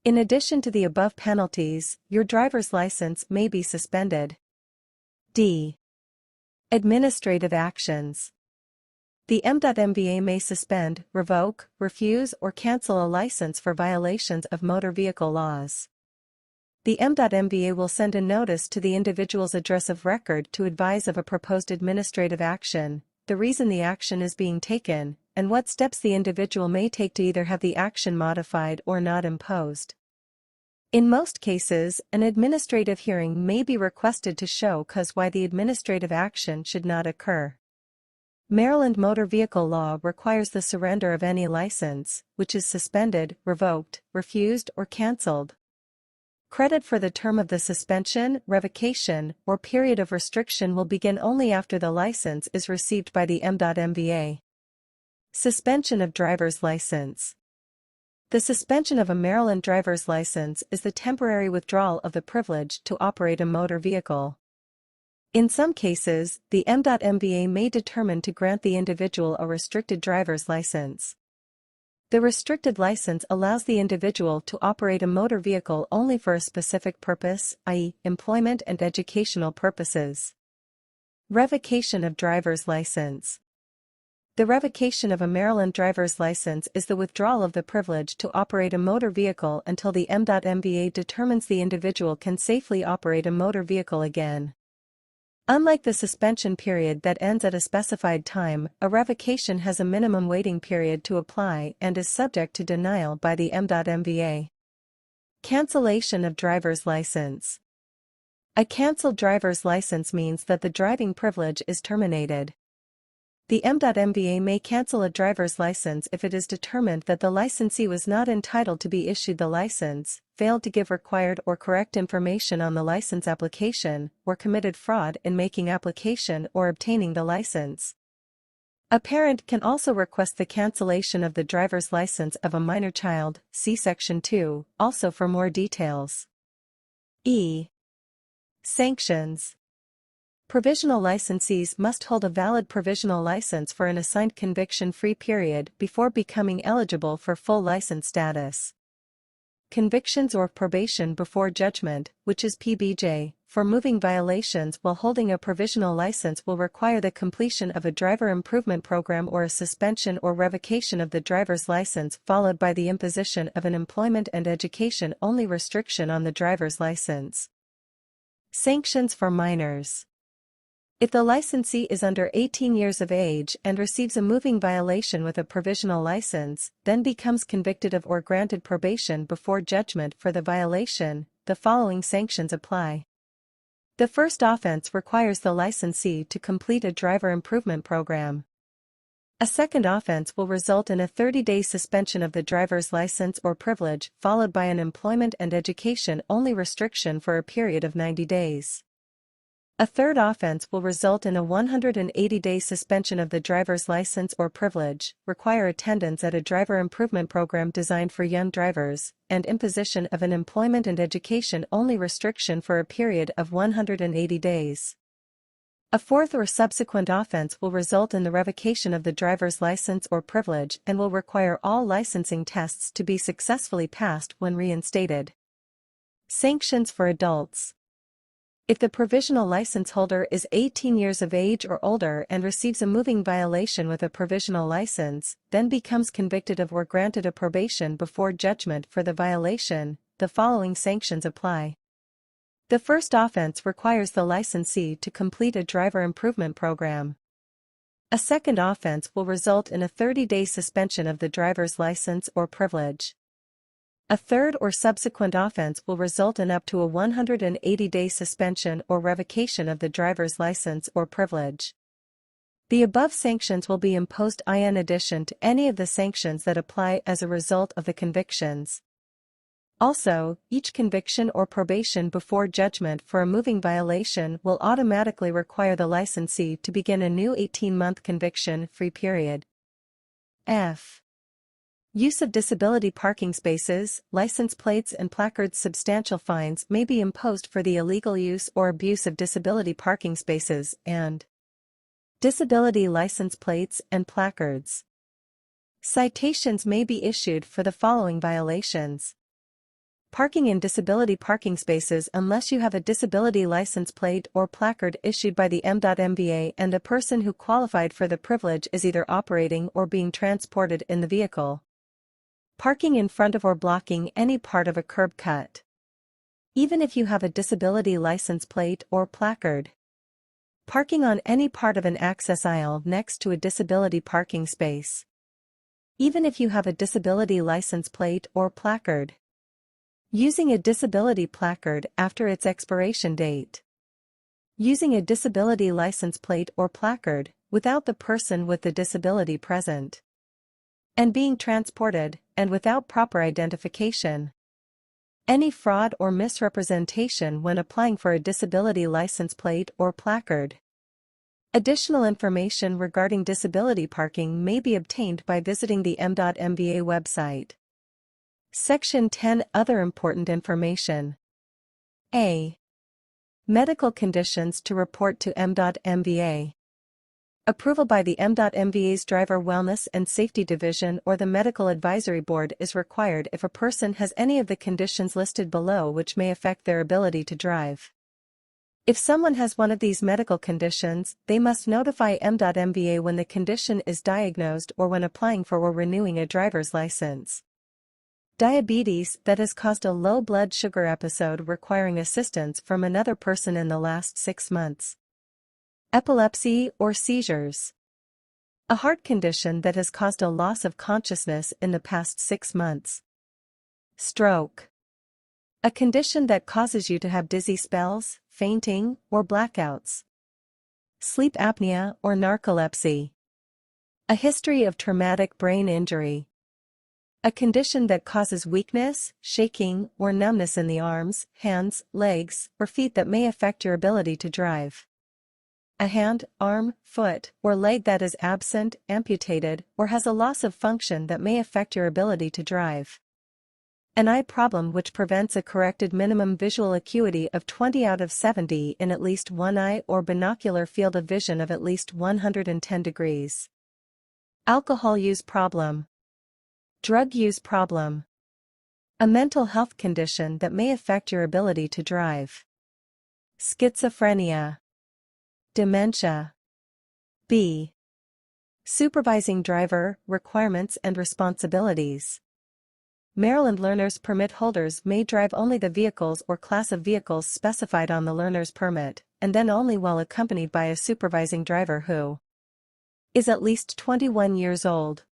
In addition to the above penalties, your driver's license may be suspended. D. Administrative actions. The M.MVA may suspend, revoke, refuse or cancel a license for violations of motor vehicle laws. The M.MVA will send a notice to the individual's address of record to advise of a proposed administrative action, the reason the action is being taken, and what steps the individual may take to either have the action modified or not imposed. In most cases, an administrative hearing may be requested to show cause why the administrative action should not occur. Maryland motor vehicle law requires the surrender of any license, which is suspended, revoked, refused or cancelled. Credit for the term of the suspension, revocation, or period of restriction will begin only after the license is received by the M.MVA. Suspension of driver's license. The suspension of a Maryland driver's license is the temporary withdrawal of the privilege to operate a motor vehicle. In some cases, the M.MVA may determine to grant the individual a restricted driver's license. The restricted license allows the individual to operate a motor vehicle only for a specific purpose, i.e., employment and educational purposes. Revocation of driver's license. The revocation of a Maryland driver's license is the withdrawal of the privilege to operate a motor vehicle until the M.MVA determines the individual can safely operate a motor vehicle again. Unlike the suspension period that ends at a specified time, a revocation has a minimum waiting period to apply and is subject to denial by the M.MVA. Cancellation of driver's license. A cancelled driver's license means that the driving privilege is terminated. The M.MVA may cancel a driver's license if it is determined that the licensee was not entitled to be issued the license, failed to give required or correct information on the license application, or committed fraud in making application or obtaining the license. A parent can also request the cancellation of the driver's license of a minor child, see Section 2, also for more details. E. Sanctions. Provisional licensees must hold a valid provisional license for an assigned conviction-free period before becoming eligible for full license status. Convictions or probation before judgment, which is PBJ, for moving violations while holding a provisional license will require the completion of a driver improvement program or a suspension or revocation of the driver's license followed by the imposition of an employment and education-only restriction on the driver's license. Sanctions for minors. If the licensee is under 18 years of age and receives a moving violation with a provisional license, then becomes convicted of or granted probation before judgment for the violation, the following sanctions apply. The first offense requires the licensee to complete a driver improvement program. A second offense will result in a 30-day suspension of the driver's license or privilege, followed by an employment and education-only restriction for a period of 90 days. A third offense will result in a 180-day suspension of the driver's license or privilege, require attendance at a driver improvement program designed for young drivers, and imposition of an employment and education-only restriction for a period of 180 days. A fourth or subsequent offense will result in the revocation of the driver's license or privilege and will require all licensing tests to be successfully passed when reinstated. Sanctions for adults. If the provisional license holder is 18 years of age or older and receives a moving violation with a provisional license, then becomes convicted of or granted a probation before judgment for the violation, the following sanctions apply. The first offense requires the licensee to complete a driver improvement program. A second offense will result in a 30-day suspension of the driver's license or privilege. A third or subsequent offense will result in up to a 180-day suspension or revocation of the driver's license or privilege. The above sanctions will be imposed in addition to any of the sanctions that apply as a result of the convictions. Also, each conviction or probation before judgment for a moving violation will automatically require the licensee to begin a new 18-month conviction-free period. F. Use of disability parking spaces, license plates and placards. Substantial fines may be imposed for the illegal use or abuse of disability parking spaces and disability license plates and placards. Citations may be issued for the following violations. Parking in disability parking spaces unless you have a disability license plate or placard issued by the M.MVA and the person who qualified for the privilege is either operating or being transported in the vehicle. Parking in front of or blocking any part of a curb cut, even if you have a disability license plate or placard. Parking on any part of an access aisle next to a disability parking space, even if you have a disability license plate or placard. Using a disability placard after its expiration date. Using a disability license plate or placard without the person with the disability present. And being transported, and without proper identification. Any fraud or misrepresentation when applying for a disability license plate or placard. Additional information regarding disability parking may be obtained by visiting the M.MVA website. Section 10. Other important information. A. Medical conditions to report to M.MVA. Approval by the M.MVA's Driver Wellness and Safety Division or the Medical Advisory Board is required if a person has any of the conditions listed below which may affect their ability to drive. If someone has one of these medical conditions, they must notify M.MVA when the condition is diagnosed or when applying for or renewing a driver's license. Diabetes that has caused a low blood sugar episode requiring assistance from another person in the last 6 months. Epilepsy or seizures. A heart condition that has caused a loss of consciousness in the past 6 months. Stroke. A condition that causes you to have dizzy spells, fainting, or blackouts. Sleep apnea or narcolepsy. A history of traumatic brain injury. A condition that causes weakness, shaking, or numbness in the arms, hands, legs, or feet that may affect your ability to drive. A hand, arm, foot, or leg that is absent, amputated, or has a loss of function that may affect your ability to drive. An eye problem which prevents a corrected minimum visual acuity of 20 out of 70 in at least one eye or binocular field of vision of at least 110 degrees. Alcohol use problem. Drug use problem. A mental health condition that may affect your ability to drive. Schizophrenia. Dementia. B. Supervising driver, requirements and responsibilities. Maryland learner's permit holders may drive only the vehicles or class of vehicles specified on the learner's permit, and then only while accompanied by a supervising driver who is at least 21 years old,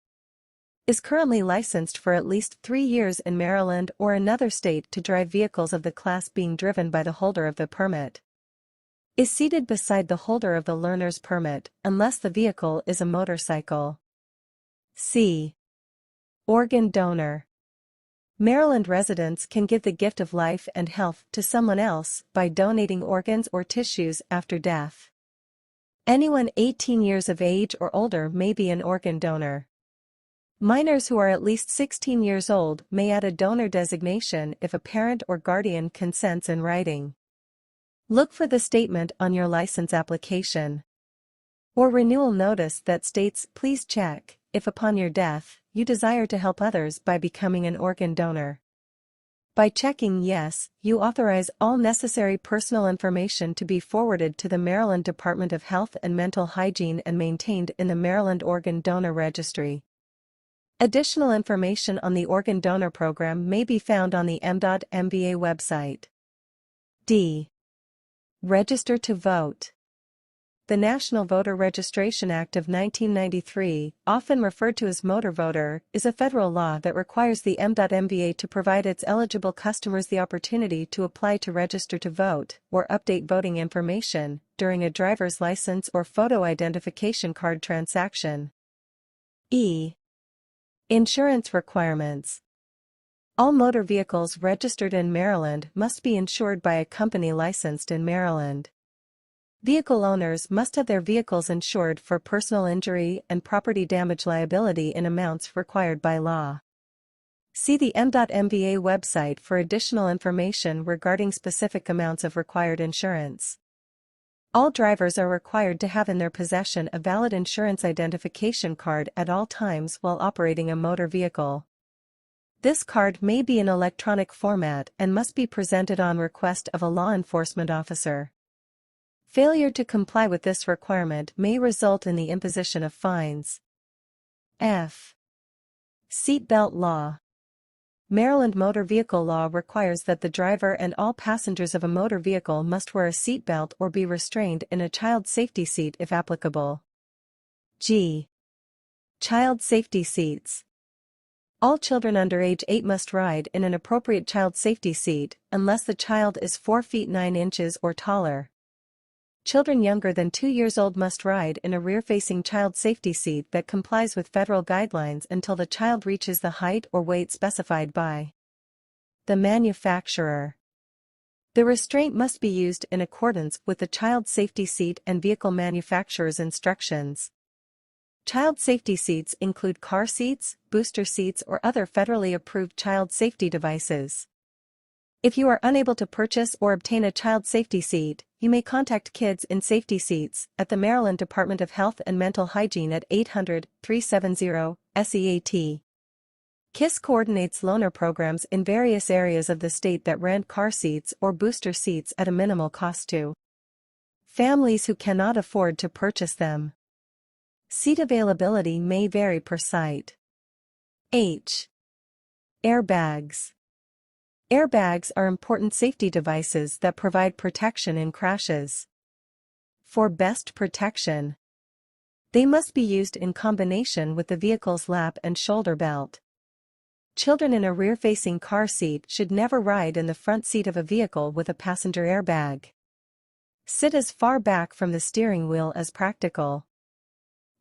is currently licensed for at least 3 years in Maryland or another state to drive vehicles of the class being driven by the holder of the permit, is seated beside the holder of the learner's permit unless the vehicle is a motorcycle. C. Organ donor. Maryland residents can give the gift of life and health to someone else by donating organs or tissues after death. Anyone 18 years of age or older may be an organ donor. Minors who are at least 16 years old may add a donor designation if a parent or guardian consents in writing. Look for the statement on your license application or renewal notice that states, "Please check if upon your death, you desire to help others by becoming an organ donor." By checking yes, you authorize all necessary personal information to be forwarded to the Maryland Department of Health and Mental Hygiene and maintained in the Maryland Organ Donor Registry. Additional information on the organ donor program may be found on the m.mba website. D. Register to vote. The National Voter Registration Act of 1993, often referred to as Motor Voter, is a federal law that requires the m.mba to provide its eligible customers the opportunity to apply to register to vote or update voting information during a driver's license or photo identification card transaction. E. Insurance requirements. All motor vehicles registered in Maryland must be insured by a company licensed in Maryland. Vehicle owners must have their vehicles insured for personal injury and property damage liability in amounts required by law. See the m.mba website for additional information regarding specific amounts of required insurance. All drivers are required to have in their possession a valid insurance identification card at all times while operating a motor vehicle. This card may be in electronic format and must be presented on request of a law enforcement officer. Failure to comply with this requirement may result in the imposition of fines. F. Seatbelt law. Maryland motor vehicle law requires that the driver and all passengers of a motor vehicle must wear a seatbelt or be restrained in a child safety seat if applicable. G. Child safety seats. All children under age 8 must ride in an appropriate child safety seat unless the child is 4 feet 9 inches or taller. Children younger than 2 years old must ride in a rear-facing child safety seat that complies with federal guidelines until the child reaches the height or weight specified by the manufacturer. The restraint must be used in accordance with the child safety seat and vehicle manufacturer's instructions. Child safety seats include car seats, booster seats, or other federally approved child safety devices. If you are unable to purchase or obtain a child safety seat, you may contact Kids in Safety Seats at the Maryland Department of Health and Mental Hygiene at 800-370-SEAT. KISS coordinates loaner programs in various areas of the state that rent car seats or booster seats at a minimal cost to families who cannot afford to purchase them. Seat availability may vary per site. H. Airbags. Airbags are important safety devices that provide protection in crashes. For best protection, they must be used in combination with the vehicle's lap and shoulder belt. Children in a rear-facing car seat should never ride in the front seat of a vehicle with a passenger airbag. Sit as far back from the steering wheel as practical.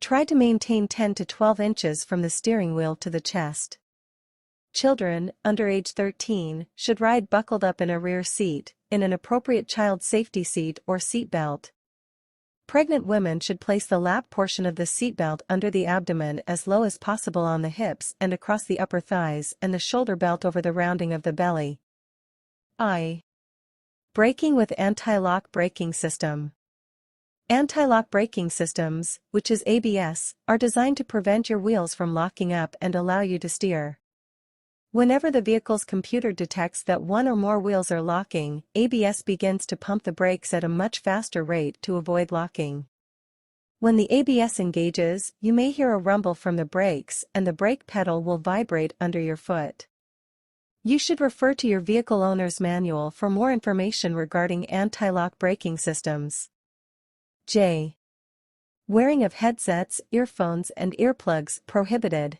Try to maintain 10 to 12 inches from the steering wheel to the chest. Children, under age 13, should ride buckled up in a rear seat, in an appropriate child safety seat or seat belt. Pregnant women should place the lap portion of the seatbelt under the abdomen as low as possible on the hips and across the upper thighs, and the shoulder belt over the rounding of the belly. I. Braking with anti-lock braking system. Anti-lock braking systems, which is ABS, are designed to prevent your wheels from locking up and allow you to steer. Whenever the vehicle's computer detects that one or more wheels are locking, ABS begins to pump the brakes at a much faster rate to avoid locking. When the ABS engages, you may hear a rumble from the brakes and the brake pedal will vibrate under your foot. You should refer to your vehicle owner's manual for more information regarding anti-lock braking systems. J. Wearing of headsets, earphones, and earplugs prohibited.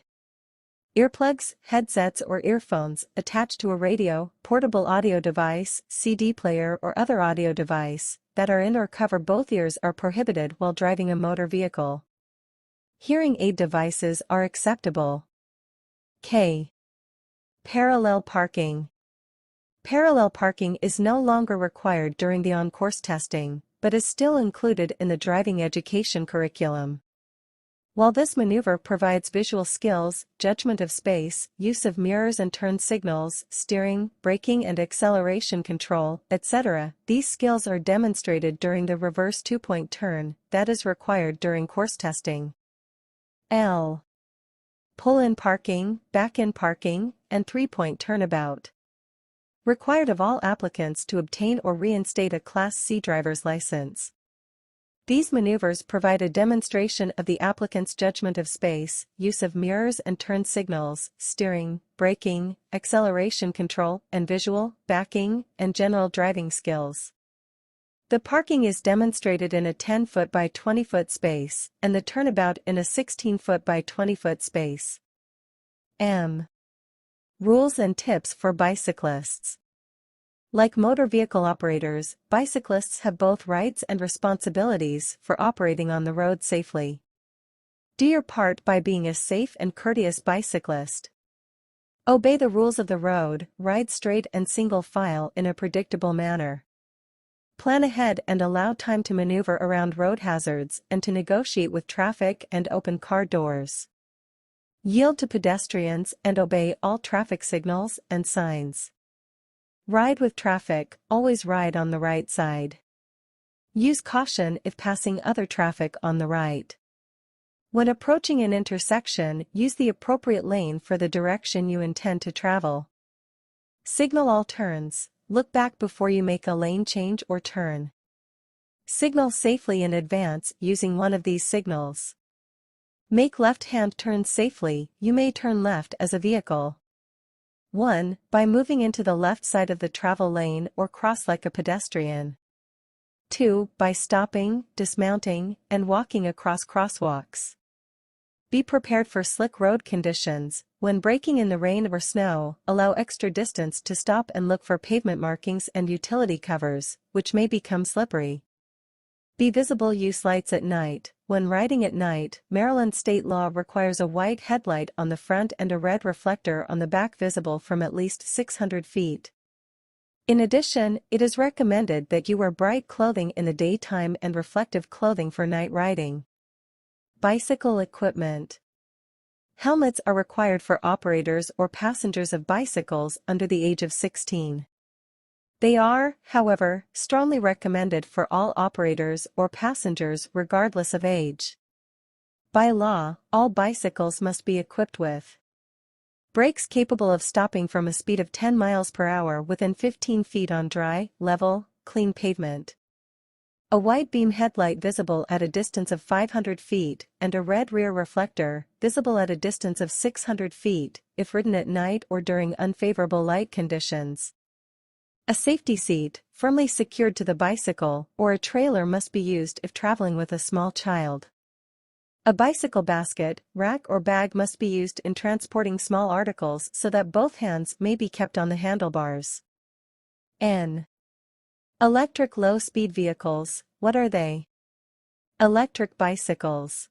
Earplugs, headsets or earphones attached to a radio, portable audio device, CD player or other audio device that are in or cover both ears are prohibited while driving a motor vehicle. Hearing aid devices are acceptable. K. Parallel parking. Parallel parking is no longer required during the on-course testing, but is still included in the driving education curriculum. While this maneuver provides visual skills, judgment of space, use of mirrors and turn signals, steering, braking and acceleration control, etc., these skills are demonstrated during the reverse two-point turn that is required during course testing. L. Pull-in parking, back-in parking, and three-point turnabout. Required of all applicants to obtain or reinstate a Class C driver's license. These maneuvers provide a demonstration of the applicant's judgment of space, use of mirrors and turn signals, steering, braking, acceleration control, and visual, backing, and general driving skills. The parking is demonstrated in a 10-foot by 20-foot space, and the turnabout in a 16-foot by 20-foot space. M. Rules and tips for bicyclists. Like motor vehicle operators, bicyclists have both rights and responsibilities for operating on the road safely. Do your part by being a safe and courteous bicyclist. Obey the rules of the road, ride straight and single file in a predictable manner. Plan ahead and allow time to maneuver around road hazards and to negotiate with traffic and open car doors. Yield to pedestrians and obey all traffic signals and signs. Ride with traffic, always ride on the right side. Use caution if passing other traffic on the right. When approaching an intersection, use the appropriate lane for the direction you intend to travel. Signal all turns, look back before you make a lane change or turn. Signal safely in advance using one of these signals. Make left-hand turns safely, you may turn left as a vehicle. 1. By moving into the left side of the travel lane or cross like a pedestrian. 2. By stopping, dismounting, and walking across crosswalks. Be prepared for slick road conditions. When braking in the rain or snow, allow extra distance to stop and look for pavement markings and utility covers, which may become slippery. Be visible. Use lights at night. When riding at night, Maryland state law requires a white headlight on the front and a red reflector on the back visible from at least 600 feet. In addition, it is recommended that you wear bright clothing in the daytime and reflective clothing for night riding. Bicycle equipment. Helmets are required for operators or passengers of bicycles under the age of 16. They are, however, strongly recommended for all operators or passengers regardless of age. By law, all bicycles must be equipped with brakes capable of stopping from a speed of 10 miles per hour within 15 feet on dry, level, clean pavement. A white beam headlight visible at a distance of 500 feet and a red rear reflector visible at a distance of 600 feet if ridden at night or during unfavorable light conditions. A safety seat, firmly secured to the bicycle or a trailer must be used if traveling with a small child. A bicycle basket, rack or bag must be used in transporting small articles so that both hands may be kept on the handlebars. N. Electric low-speed vehicles. What are they? Electric bicycles.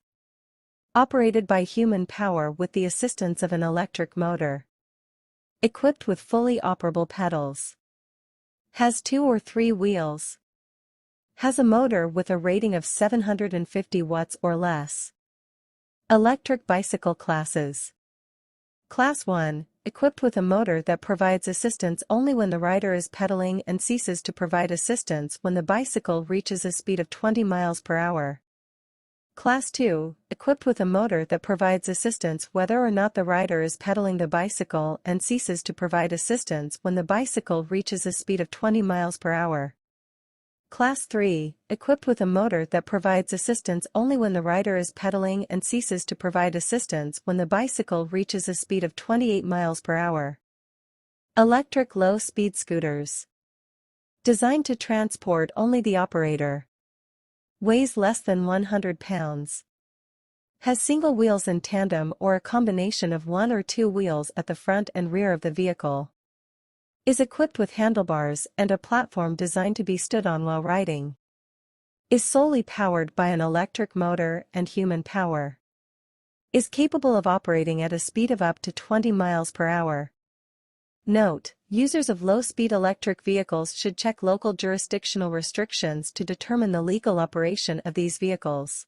Operated by human power with the assistance of an electric motor. Equipped with fully operable pedals. Has 2 or 3 wheels. Has a motor with a rating of 750 watts or less. Electric bicycle classes. Class 1, equipped with a motor that provides assistance only when the rider is pedaling and ceases to provide assistance when the bicycle reaches a speed of 20 miles per hour. Class 2, equipped with a motor that provides assistance whether or not the rider is pedaling the bicycle and ceases to provide assistance when the bicycle reaches a speed of 20 miles per hour. Class 3, equipped with a motor that provides assistance only when the rider is pedaling and ceases to provide assistance when the bicycle reaches a speed of 28 miles per hour. Electric low-speed scooters. Designed to transport only the operator. Weighs less than 100 pounds. Has single wheels in tandem or a combination of 1 or 2 wheels at the front and rear of the vehicle. Is equipped with handlebars and a platform designed to be stood on while riding. Is solely powered by an electric motor and human power. Is capable of operating at a speed of up to 20 miles per hour. Note: users of low-speed electric vehicles should check local jurisdictional restrictions to determine the legal operation of these vehicles.